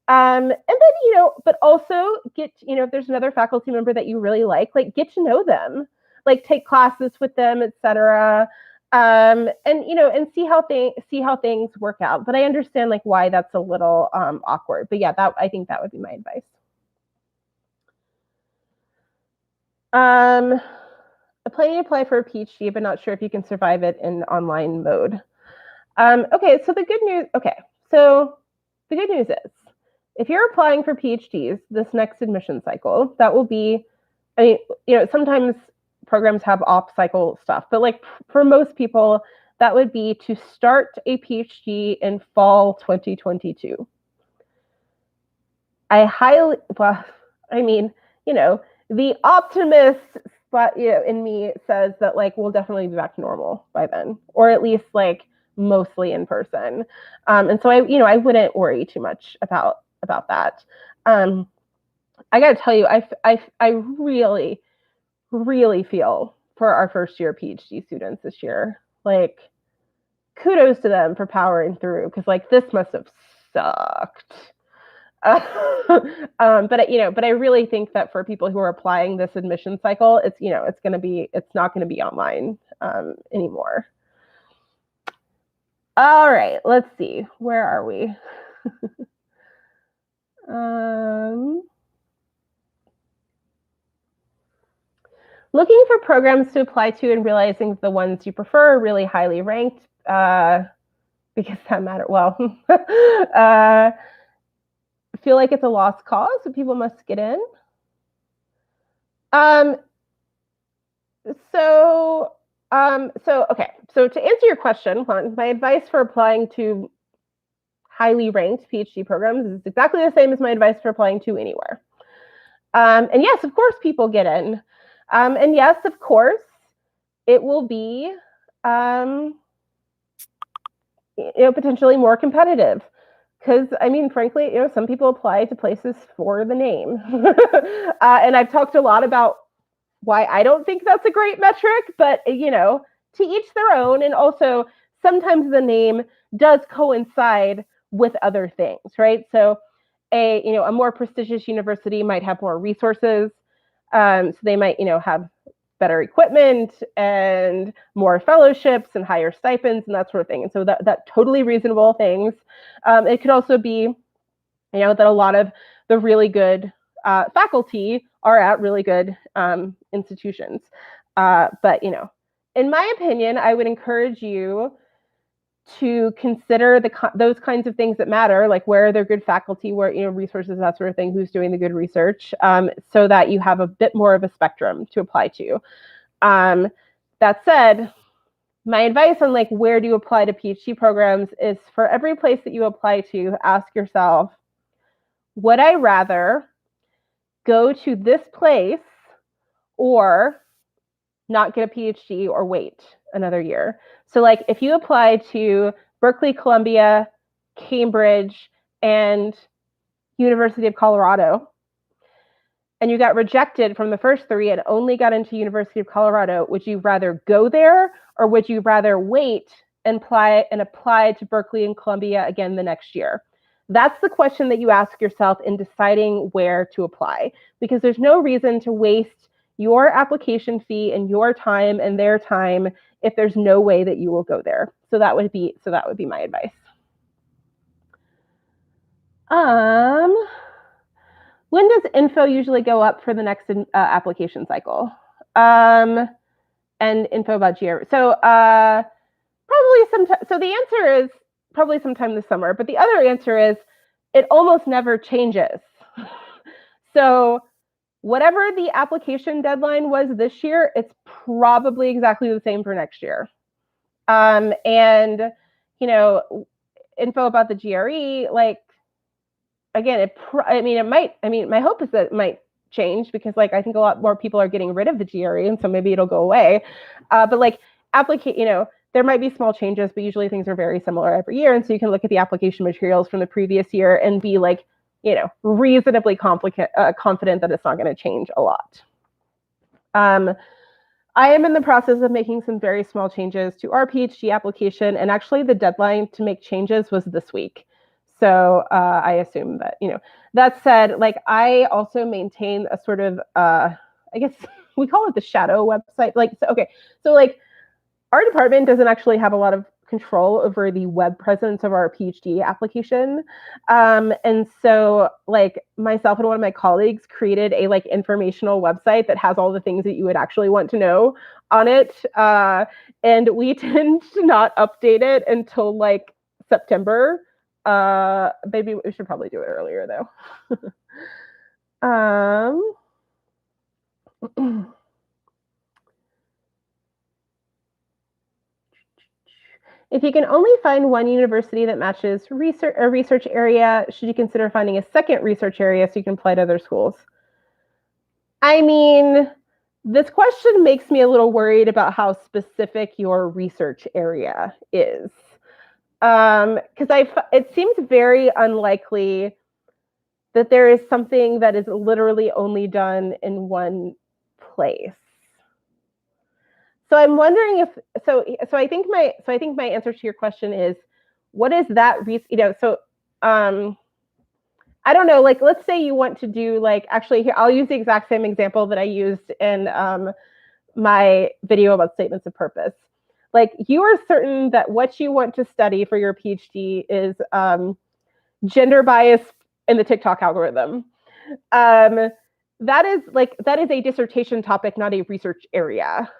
And then, but also get, if there's another faculty member that you really like get to know them, like take classes with them, etc. And see how things work out. But I understand like why that's a little awkward. But yeah, I think that would be my advice. Planning to apply for a PhD, but not sure if you can survive it in online mode. Okay, so the good news is, if you're applying for PhDs this next admission cycle, that will be, sometimes programs have off-cycle stuff, but like for most people, that would be to start a PhD in fall 2022. The optimist in me says that like we'll definitely be back to normal by then, or at least like mostly in person. And so I wouldn't worry too much about that. I got to tell you, I really, really feel for our first year PhD students this year. Like, kudos to them for powering through, because like this must have sucked. But I really think that for people who are applying this admission cycle, it's not going to be online anymore. All right, let's see. Where are we? Looking for programs to apply to and realizing the ones you prefer are really highly ranked because that matters. Well, feel like it's a lost cause, so people must get in. So to answer your question, my advice for applying to highly ranked PhD programs is exactly the same as my advice for applying to anywhere. And yes, of course, people get in. And yes, of course, it will be potentially more competitive. Because, frankly, some people apply to places for the name. And I've talked a lot about why I don't think that's a great metric, but, to each their own. And also, sometimes the name does coincide with other things, right? So a more prestigious university might have more resources. So they might, have better equipment and more fellowships and higher stipends and that sort of thing. And so that totally reasonable things. It could also be, that a lot of the really good faculty are at really good institutions. But, in my opinion, I would encourage you to consider those kinds of things that matter, like where are there good faculty, where, resources, that sort of thing, who's doing the good research, so that you have a bit more of a spectrum to apply to. That said, my advice on where do you apply to PhD programs is for every place that you apply to, ask yourself, would I rather go to this place or not get a PhD or wait another year? So if you apply to Berkeley, Columbia, Cambridge, and University of Colorado, and you got rejected from the first three and only got into University of Colorado, would you rather go there or would you rather wait and apply to Berkeley and Columbia again the next year? That's the question that you ask yourself in deciding where to apply, because there's no reason to waste your application fee and your time and their time if there's no way that you will go there. So that would be my advice. When does info usually go up for the next application cycle? And info about GRE. So probably sometime. So the answer is probably sometime this summer. But the other answer is it almost never changes. So whatever the application deadline was this year, it's probably exactly the same for next year. And info about the GRE, again, my hope is that it might change because I think a lot more people are getting rid of the GRE, and so maybe it'll go away. But there might be small changes, but usually things are very similar every year. And so you can look at the application materials from the previous year and be reasonably confident that it's not going to change a lot. I am in the process of making some very small changes to our PhD application, and actually the deadline to make changes was this week. So I assume that, that said, I also maintain a sort of, I guess we call it the shadow website. So our department doesn't actually have a lot of control over the web presence of our PhD application. And so myself and one of my colleagues created a informational website that has all the things that you would actually want to know on it. And we tend to not update it until September. Maybe we should probably do it earlier though. If you can only find one university that matches a research area, should you consider finding a second research area so you can apply to other schools? This question makes me a little worried about how specific your research area is. Because it seems very unlikely that there is something that is literally only done in one place. So I'm wondering I think my answer to your question is, what is that I don't know, like, let's say you want to do, like, actually, here, I'll use the exact same example that I used in my video about statements of purpose. Like, you are certain that what you want to study for your PhD is gender bias in the TikTok algorithm. That is a dissertation topic, not a research area.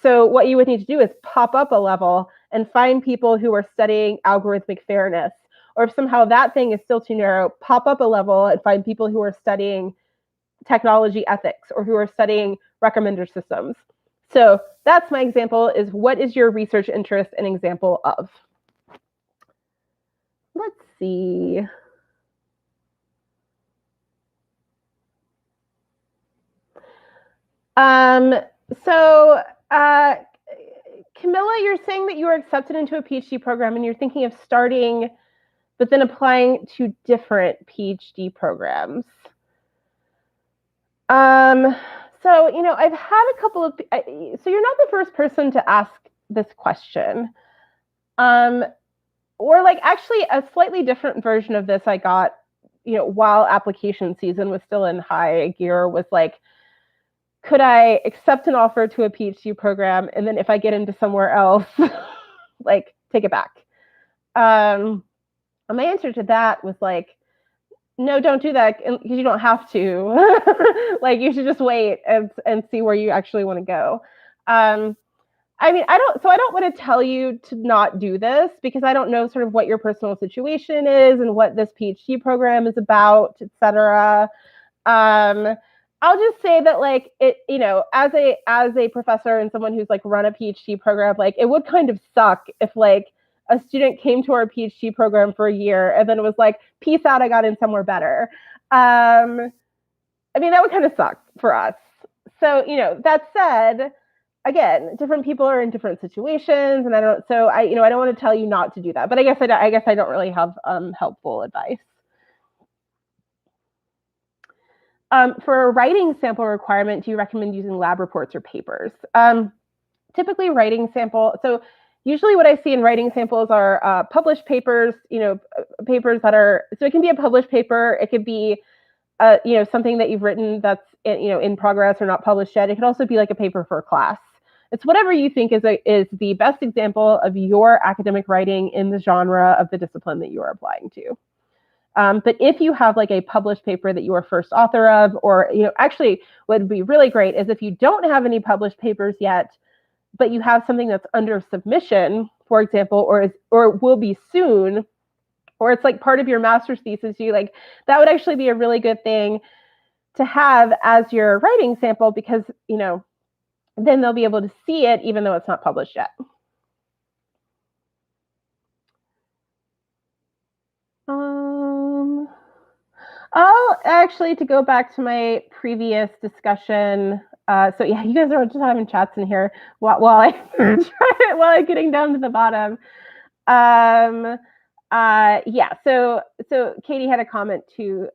So what you would need to do is pop up a level and find people who are studying algorithmic fairness. Or if somehow that thing is still too narrow, pop up a level and find people who are studying technology ethics or who are studying recommender systems. So that's my example, is what is your research interest an example of? Let's see. So Camilla, you're saying that you were accepted into a PhD program and you're thinking of starting, but then applying to different PhD programs. So, you know, I've had a couple of, so you're not the first person to ask this question. Or like actually a slightly different version of this I got, you know, while application season was still in high gear, was like, could I accept an offer to a PhD program and then if I get into somewhere else, like take it back? And my answer to that was like, no, don't do that because you don't have to. Like, you should just wait and see where you actually want to go. I mean, I don't want to tell you to not do this because I don't know sort of what your personal situation is and what this PhD program is about, et cetera. I'll just say that, like, it, you know, as a professor and someone who's like run a PhD program, like, it would kind of suck if like a student came to our PhD program for a year and then it was like, peace out, I got in somewhere better. I mean, that would kind of suck for us. So, you know, that said, again, different people are in different situations, and I don't want to tell you not to do that. But I guess I don't really have helpful advice. For a writing sample requirement, do you recommend using lab reports or papers? Typically, writing sample. So usually, what I see in writing samples are published papers. You know, papers that are, so it can be a published paper. It could be you know, something that you've written that's in progress or not published yet. It could also be like a paper for a class. It's whatever you think is the best example of your academic writing in the genre of the discipline that you are applying to. But if you have like a published paper that you are first author of, or, you know, actually what would be really great is if you don't have any published papers yet, but you have something that's under submission, for example, or will be soon, or it's like part of your master's thesis, that would actually be a really good thing to have as your writing sample, because, you know, then they'll be able to see it even though it's not published yet. Oh, actually, to go back to my previous discussion, so yeah, you guys are just having chats in here while I'm getting down to the bottom. Yeah, so Katie had a comment to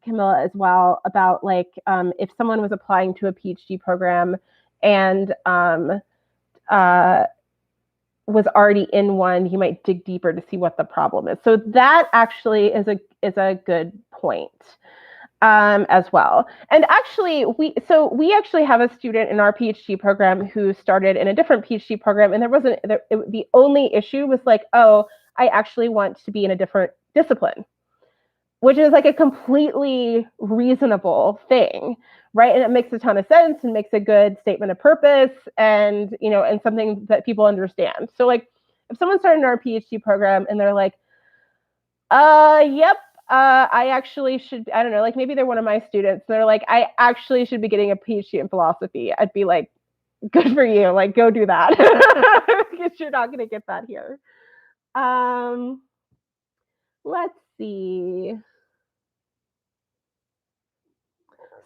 Camilla as well about like if someone was applying to a PhD program and was already in one, you might dig deeper to see what the problem is. So that actually is a good point as well. And actually, we actually have a student in our PhD program who started in a different PhD program, and the only issue was like, oh, I actually want to be in a different discipline, which is like a completely reasonable thing, right? And it makes a ton of sense and makes a good statement of purpose, and, you know, and something that people understand. So like, if someone's starting our PhD program and they're like, yep, I actually should, I don't know, like maybe they're one of my students, and they're like, I actually should be getting a PhD in philosophy. I'd be like, good for you, like go do that, because you're not going to get that here. Let's see.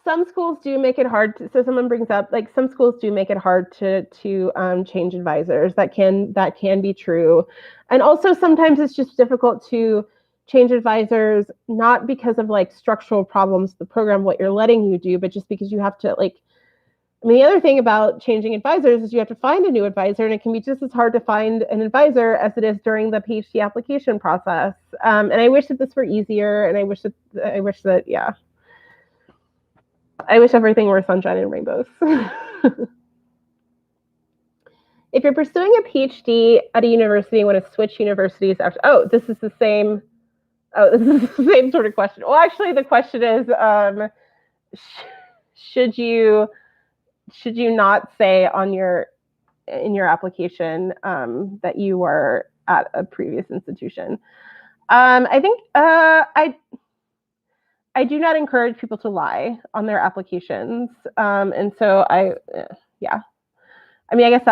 Some schools do make it hard to, so someone brings up, like, some schools do make it hard to change advisors. That can be true. And also sometimes it's just difficult to change advisors, not because of like structural problems, the program, what you're letting you do, but just because you have to like I mean, the other thing about changing advisors is you have to find a new advisor, and it can be just as hard to find an advisor as it is during the PhD application process. And I wish that this were easier, and I wish that yeah, I wish everything were sunshine and rainbows. If you're pursuing a PhD at a university and want to switch universities after, this is the same sort of question. Well, actually, the question is, should you not say in your application that you were at a previous institution? I think I do not encourage people to lie on their applications, and so yeah. I mean, I guess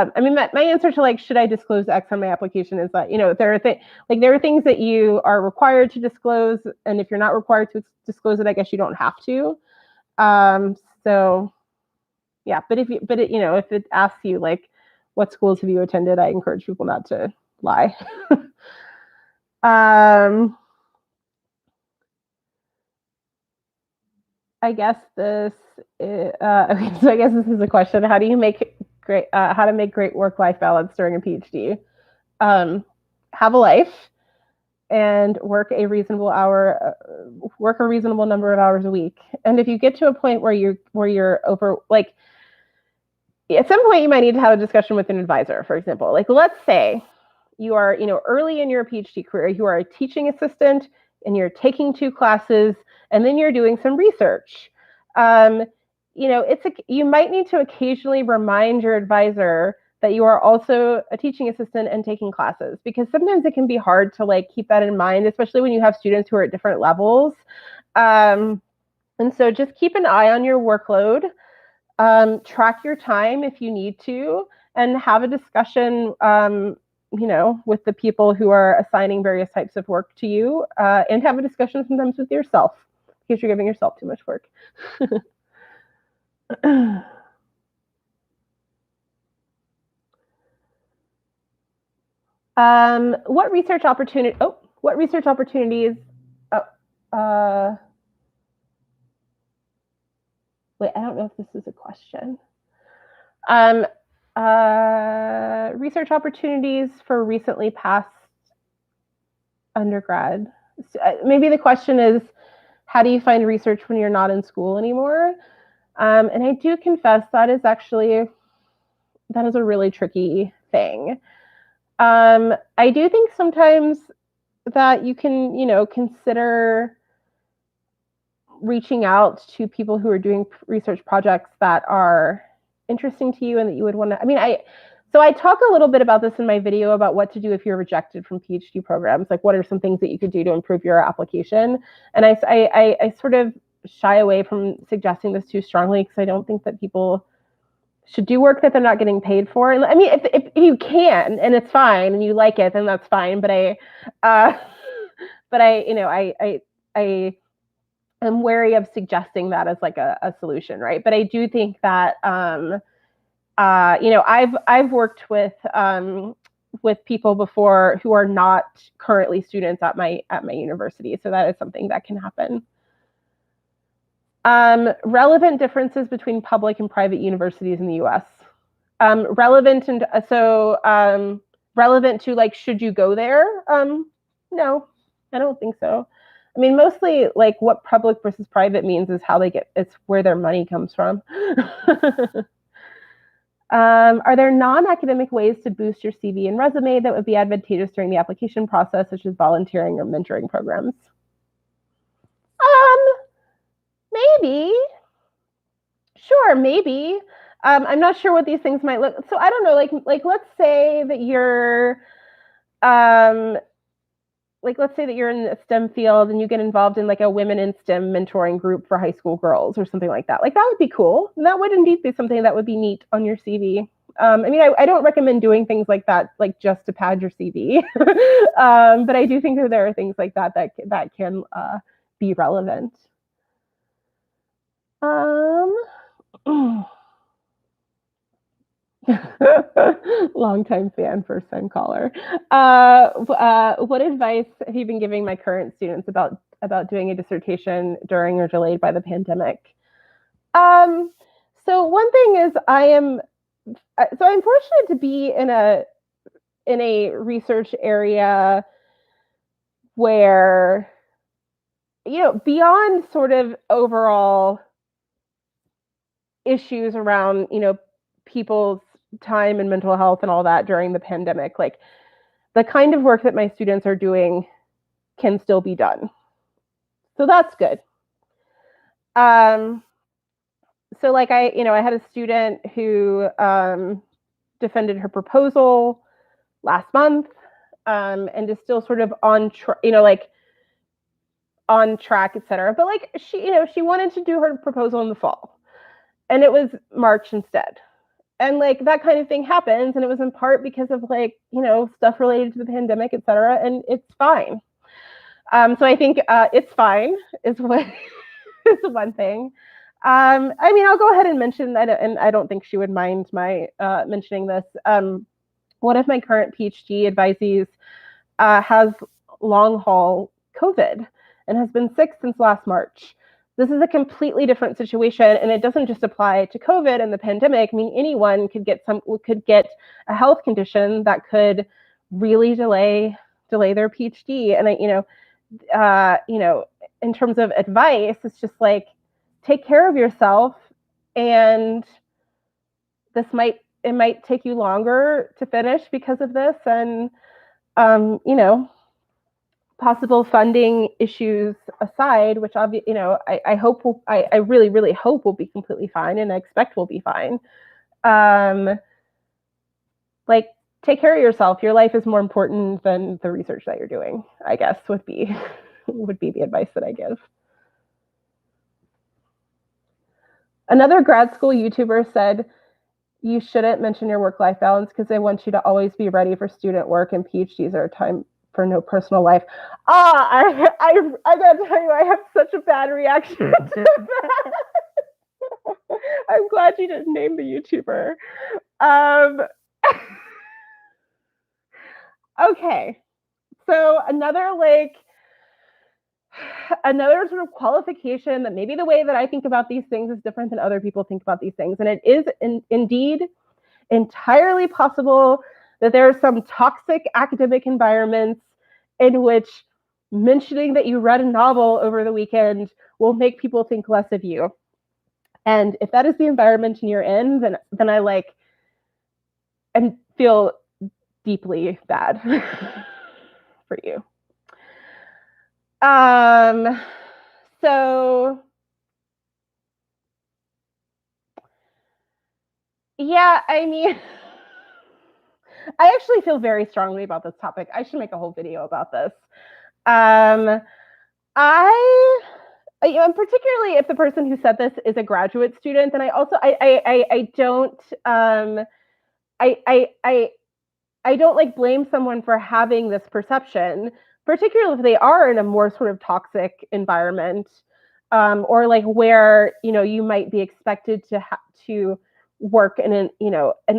my answer to should I disclose X on my application is that there are things that you are required to disclose, and if you're not required to disclose it, I guess you don't have to. So yeah, but if it asks you what schools have you attended, I encourage people not to lie. I guess this is, okay, so I guess this is a question. How to make great work-life balance during a PhD? Have a life and work a reasonable number of hours a week. And if you get to a point where you're over, at some point you might need to have a discussion with an advisor, for example. Let's say you are, early in your PhD career, you are a teaching assistant and you're taking 2 classes and then you're doing some research. You might need to occasionally remind your advisor that you are also a teaching assistant and taking classes, because sometimes it can be hard to keep that in mind, especially when you have students who are at different levels. And so just keep an eye on your workload, track your time if you need to, and have a discussion with the people who are assigning various types of work to you, and have a discussion sometimes with yourself, because you're giving yourself too much work. What research opportunities? Wait, I don't know if this is a question. Research opportunities for recently passed undergrad. Maybe the question is, how do you find research when you're not in school anymore? And I do confess that is a really tricky thing. I do think sometimes that you can, consider reaching out to people who are doing research projects that are interesting to you and that you would want to, so I talk a little bit about this in my video about what to do if you're rejected from PhD programs, what are some things that you could do to improve your application. And I sort of shy away from suggesting this too strongly, because I don't think that people should do work that they're not getting paid for. And if you can and it's fine and you like it, then that's fine. But I am wary of suggesting that as a solution, right? But I do think that I've worked with people before who are not currently students at my university, so that is something that can happen. Relevant differences between public and private universities in the U.S. Relevant to should you go there? No, I don't think so. Mostly what public versus private means is it's where their money comes from. Are there non-academic ways to boost your CV and resume that would be advantageous during the application process, such as volunteering or mentoring programs? Maybe. Sure, maybe. I'm not sure what these things might look. So I don't know. Let's say that you're, let's say that you're in a STEM field and you get involved in a women in STEM mentoring group for high school girls or something like that. That would be cool. And that would indeed be something that would be neat on your CV. I don't recommend doing things like that, just to pad your CV. But I do think that there are things like that can be relevant. Long-time fan, first-time caller. What advice have you been giving my current students about doing a dissertation during or delayed by the pandemic? So one thing is I'm fortunate to be in a research area where, beyond sort of overall issues around, people's time and mental health and all that during the pandemic, like the kind of work that my students are doing can still be done. So that's good. So like I had a student who defended her proposal last month, and is still sort of on on track, etc. But like she wanted to do her proposal in the fall, and it was March instead. And like that kind of thing happens, and it was in part because of like stuff related to the pandemic, etc. And it's fine. So I think it's fine is what is one thing. I mean, I'll go ahead and mention that, and I don't think she would mind my mentioning this. One of my current PhD advisees has long haul COVID and has been sick since last March. This is a completely different situation, and it doesn't just apply to COVID and the pandemic. I mean, anyone could get a health condition that could really delay their PhD. And in terms of advice, it's just like, take care of yourself, and it might take you longer to finish because of this, and possible funding issues aside, which obviously, I really, really hope will be completely fine, and I expect will be fine. Like, take care of yourself. Your life is more important than the research that you're doing, I guess would be the advice that I give. Another grad school YouTuber said, you shouldn't mention your work-life balance because they want you to always be ready for student work, and PhDs are a time for no personal life. I gotta tell you, I have such a bad reaction to that. I'm glad you didn't name the YouTuber. Okay, so another sort of qualification that maybe the way that I think about these things is different than other people think about these things, and it is indeed entirely possible that there are some toxic academic environments in which mentioning that you read a novel over the weekend will make people think less of you. And if that is the environment you're in, then I and feel deeply bad for you. So yeah, I mean, I actually feel very strongly about this topic. I should make a whole video about this. And particularly if the person who said this is a graduate student, then I also I don't like blame someone for having this perception, particularly if they are in a more sort of toxic environment, or like where you might be expected to work in an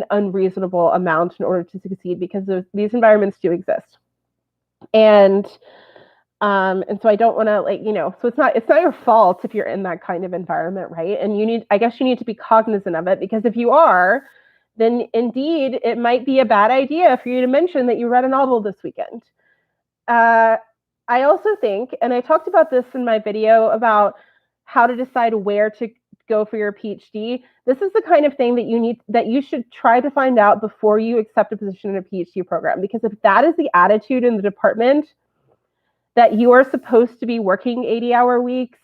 unreasonable amount in order to succeed, because these environments do exist. And so I don't want to so it's not your fault if you're in that kind of environment, right? And I guess you need to be cognizant of it, because if you are, then indeed it might be a bad idea for you to mention that you read a novel this weekend. I also think, and I talked about this in my video about how to decide where to go for your PhD. This is the kind of thing that you should try to find out before you accept a position in a PhD program, because if that is the attitude in the department, that you are supposed to be working 80-hour weeks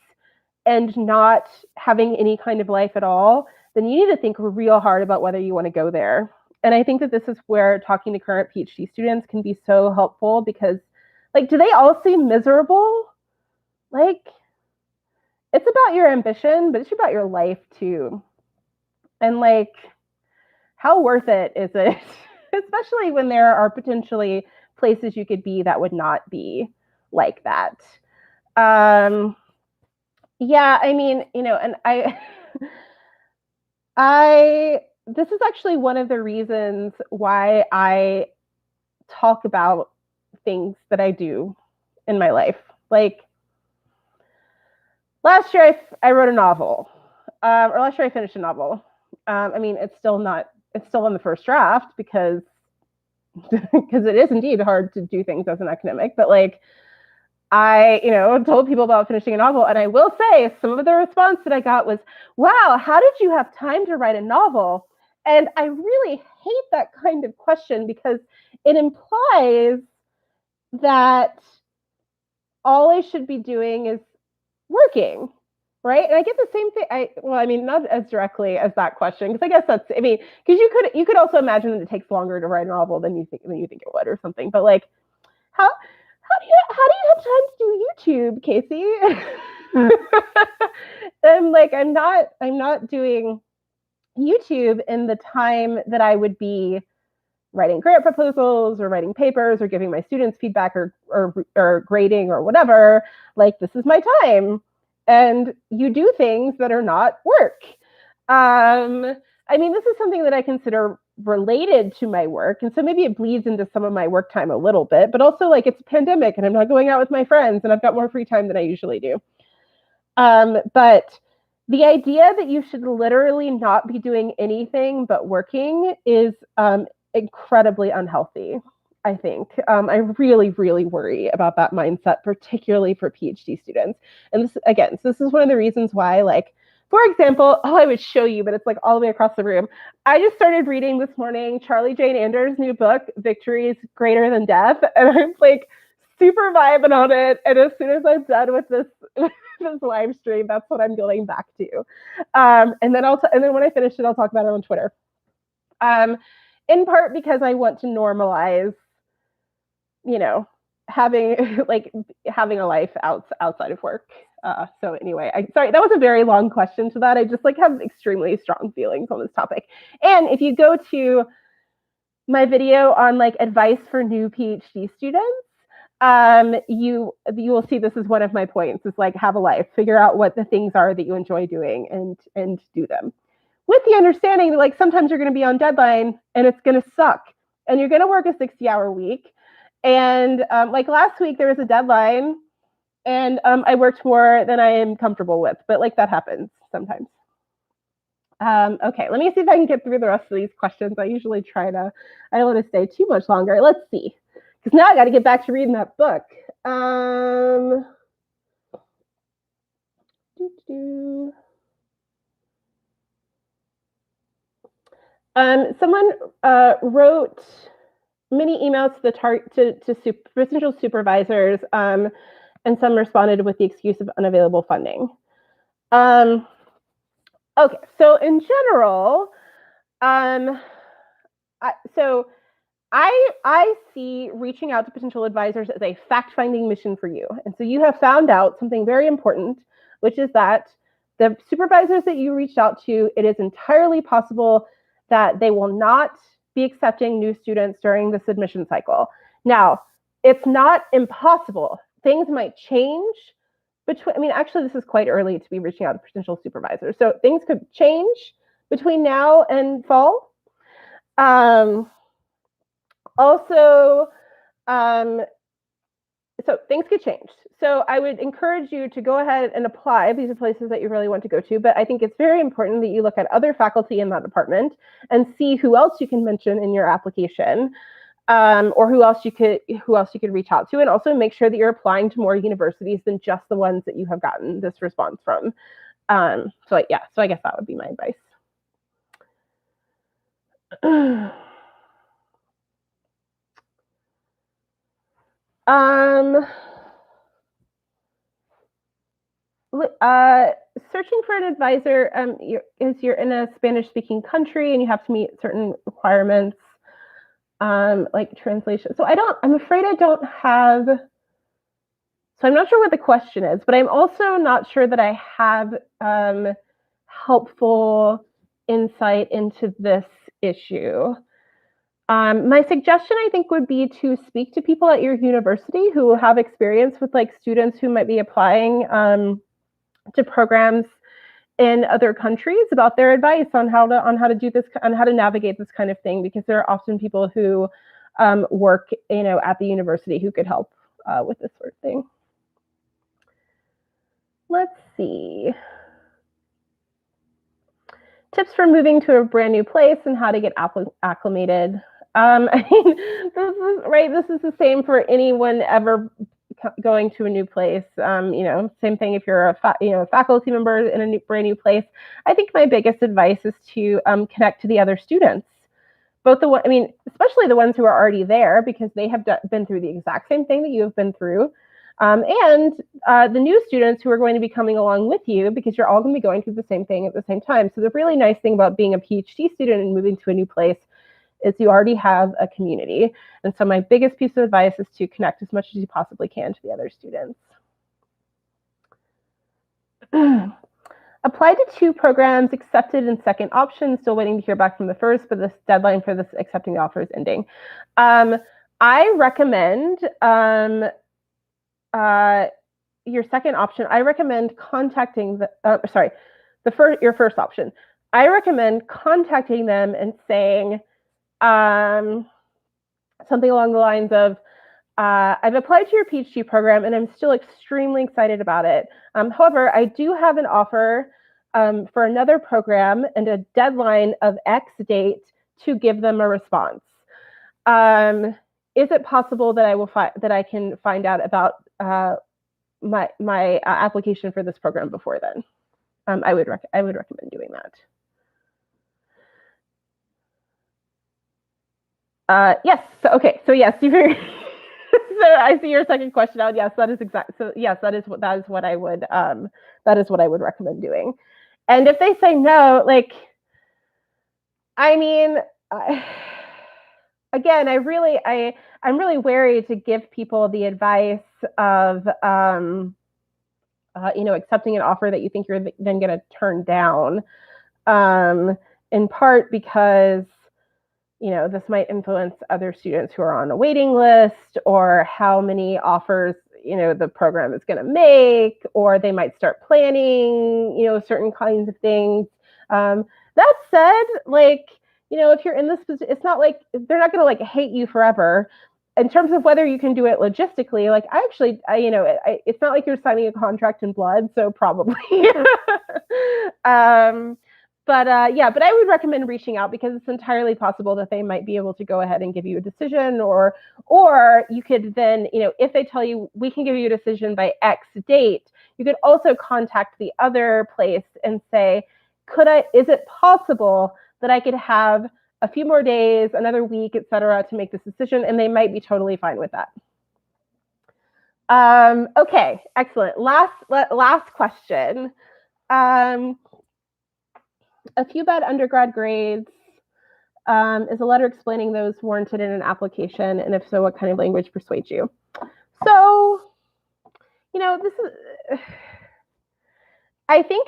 and not having any kind of life at all, then you need to think real hard about whether you want to go there. And I think that this is where talking to current PhD students can be so helpful, because do they all seem miserable? It's about your ambition, but it's about your life too. And how worth it is it? Especially when there are potentially places you could be that would not be like that. Yeah, I mean, and this is actually one of the reasons why I talk about things that I do in my life. Last year I wrote a novel, or last year I finished a novel, I mean, it's still in the first draft because it is indeed hard to do things as an academic, but like I, told people about finishing a novel, and I will say some of the response that I got was, wow, how did you have time to write a novel? And I really hate that kind of question because it implies that all I should be doing is working, right? And I get the same thing. I mean, not as directly as that question, because I guess that's, I mean, because you could also imagine that it takes longer to write a novel than you think it would, or something. But like, how do you have time to do YouTube, Casey? And like, I'm not doing YouTube in the time that I would be writing grant proposals or writing papers or giving my students feedback or grading or whatever. Like, this is my time, and you do things that are not work. I mean, this is something that I consider related to my work, and so maybe it bleeds into some of my work time a little bit, but also like it's a pandemic and I'm not going out with my friends and I've got more free time than I usually do. But the idea that you should literally not be doing anything but working is incredibly unhealthy, I think. I really, really worry about that mindset, particularly for PhD students. And this is one of the reasons why, like, for example, I would show you, but it's like all the way across the room. I just started reading this morning Charlie Jane Anders' new book, Victory is Greater Than Death. And I'm like super vibing on it. And as soon as I'm done with this live stream, that's what I'm going back to. And then when I finish it, I'll talk about it on Twitter. In part because I want to normalize, having a life outside of work. So anyway, sorry, that was a very long question to that. I just like have extremely strong feelings on this topic. And if you go to my video on like advice for new PhD students, you will see this is one of my points. It's like, have a life, figure out what the things are that you enjoy doing and do them. With the understanding that like sometimes you're going to be on deadline and it's going to suck and you're going to work a 60-hour week. And like last week, there was a deadline and I worked more than I am comfortable with, but like that happens sometimes. Okay, let me see if I can get through the rest of these questions. I usually I don't want to stay too much longer. Let's see, because now I got to get back to reading that book. Someone wrote many emails to potential supervisors, and some responded with the excuse of unavailable funding. Okay, so in general, I see reaching out to potential advisors as a fact-finding mission for you. And so you have found out something very important, which is that the supervisors that you reached out to, it is entirely possible that they will not be accepting new students during the submission cycle. Now, it's not impossible. Things might change actually, this is quite early to be reaching out to potential supervisors. So things could change between now and fall. So things could change. So I would encourage you to go ahead and apply. These are places that you really want to go to, but I think it's very important that you look at other faculty in that department and see who else you can mention in your application, or who else you could reach out to, and also make sure that you're applying to more universities than just the ones that you have gotten this response from. So I guess that would be my advice. Searching for an advisor, you're in a Spanish-speaking country and you have to meet certain requirements, like translation. So I'm afraid I don't have, so I'm not sure what the question is, but I'm also not sure that I have helpful insight into this issue. My suggestion, I think, would be to speak to people at your university who have experience with like students who might be applying to programs in other countries about their advice on how to do this, on how to navigate this kind of thing, because there are often people who work, at the university who could help with this sort of thing. Let's see. Tips for moving to a brand new place and how to get acclimated. I mean, this is the same for anyone ever going to a new place. Same thing if you're a faculty member in a brand new place. I think my biggest advice is to connect to the other students. Especially the ones who are already there, because they have been through the exact same thing that you have been through. And the new students who are going to be coming along with you, because you're all going to be going through the same thing at the same time. So the really nice thing about being a PhD student and moving to a new place is you already have a community. And so my biggest piece of advice is to connect as much as you possibly can to the other students. Applied to 2 programs, accepted in second option, still waiting to hear back from the first, but this deadline for this accepting the offer is ending. I recommend your second option. I recommend contacting your first option. I recommend contacting them and saying something along the lines of, I've applied to your PhD program and I'm still extremely excited about it. However, I do have an offer for another program and a deadline of X date to give them a response. Is it possible that that I can find out about my application for this program before then? I would recommend doing that. Yes. So yes, so I see your second question out. Yes, that is exact. So yes, that is what I would recommend doing. And if they say no, again, I'm really wary to give people the advice of accepting an offer that you think you're then going to turn down, in part because this might influence other students who are on a waiting list, or how many offers the program is going to make, or they might start planning certain kinds of things. That said, if you're in this position, it's not like they're not going to hate you forever. In terms of whether you can do it logistically, it's not like you're signing a contract in blood, so probably. But I would recommend reaching out, because it's entirely possible that they might be able to go ahead and give you a decision, or you could then, if they tell you we can give you a decision by X date, you could also contact the other place and say, is it possible that I could have a few more days, another week, et cetera, to make this decision? And they might be totally fine with that. Okay, excellent. Last question. A few bad undergrad grades. Is a letter explaining those warranted in an application? And if so, what kind of language persuades you? So, this is, I think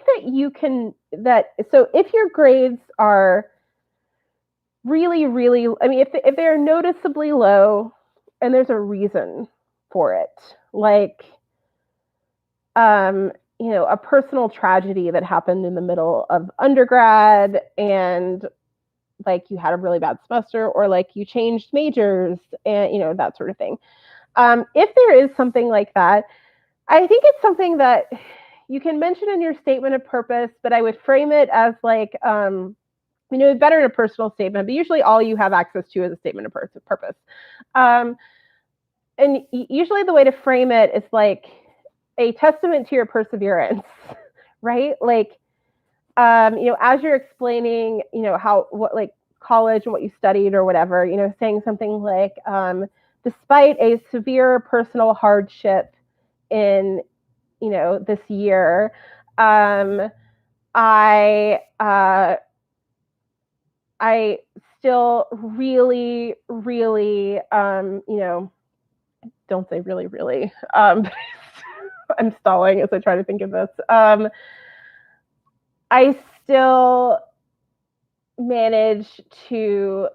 that so if your grades are really, really, if they're noticeably low and there's a reason for it, a personal tragedy that happened in the middle of undergrad, and you had a really bad semester, or you changed majors, and that sort of thing. If there is something like that, I think it's something that you can mention in your statement of purpose, but I would frame it as better in a personal statement, but usually all you have access to is a statement of purpose. And usually the way to frame it is a testament to your perseverance, right? As you're explaining, what college and what you studied or whatever, saying something like, despite a severe personal hardship in, this year, I still really, really, don't say really, really, I'm stalling as I try to think of this. I still manage to,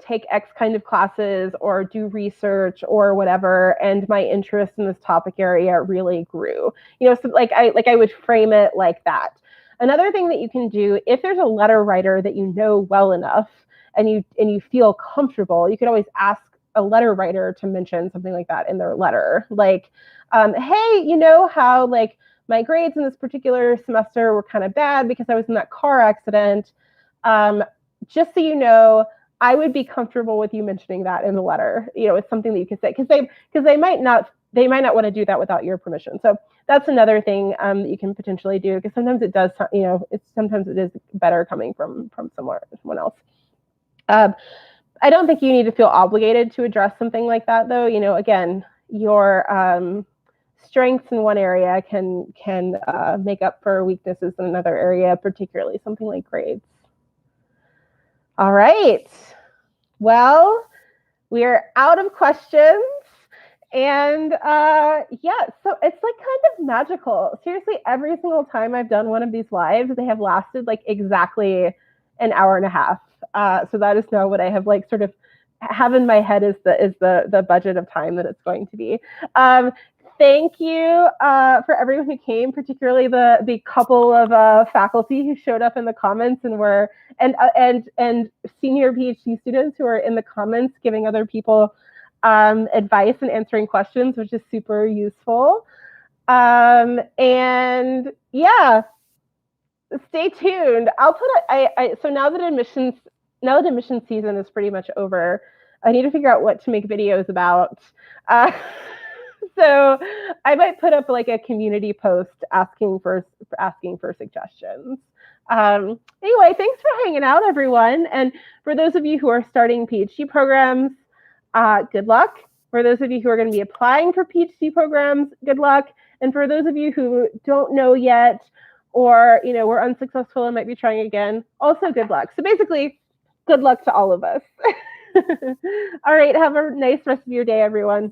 take X kind of classes or do research or whatever, and my interest in this topic area really grew. So I would frame it like that. Another thing that you can do, if there's a letter writer that you know well enough and you feel comfortable, you could always ask a letter writer to mention something like that in their letter. Hey, how my grades in this particular semester were kind of bad because I was in that car accident. Just so you know, I would be comfortable with you mentioning that in the letter. It's something that you can say, because they might not want to do that without your permission. So that's another thing that you can potentially do, because sometimes it does, sometimes it is better coming from someone else. I don't think you need to feel obligated to address something like that, though. Again, your strengths in one area can make up for weaknesses in another area, particularly something like grades. All right. Well, we are out of questions. And yeah, so it's like kind of magical. Seriously, every single time I've done one of these lives, they have lasted like exactly an hour and a half. So that is now what I have like sort of have in my head is the budget of time that it's going to be. Thank you for everyone who came, particularly the couple of faculty who showed up in the comments and were and senior PhD students who are in the comments giving other people advice and answering questions, which is super useful. And yeah, stay tuned. I'll put so now that admissions season is pretty much over, I need to figure out what to make videos about. So I might put up like a community post asking for suggestions. Anyway, thanks for hanging out, everyone. And for those of you who are starting PhD programs, good luck. For those of you who are going to be applying for PhD programs, good luck. And for those of you who don't know yet, or were unsuccessful and might be trying again, also good luck. So basically, good luck to all of us. All right, have a nice rest of your day, everyone.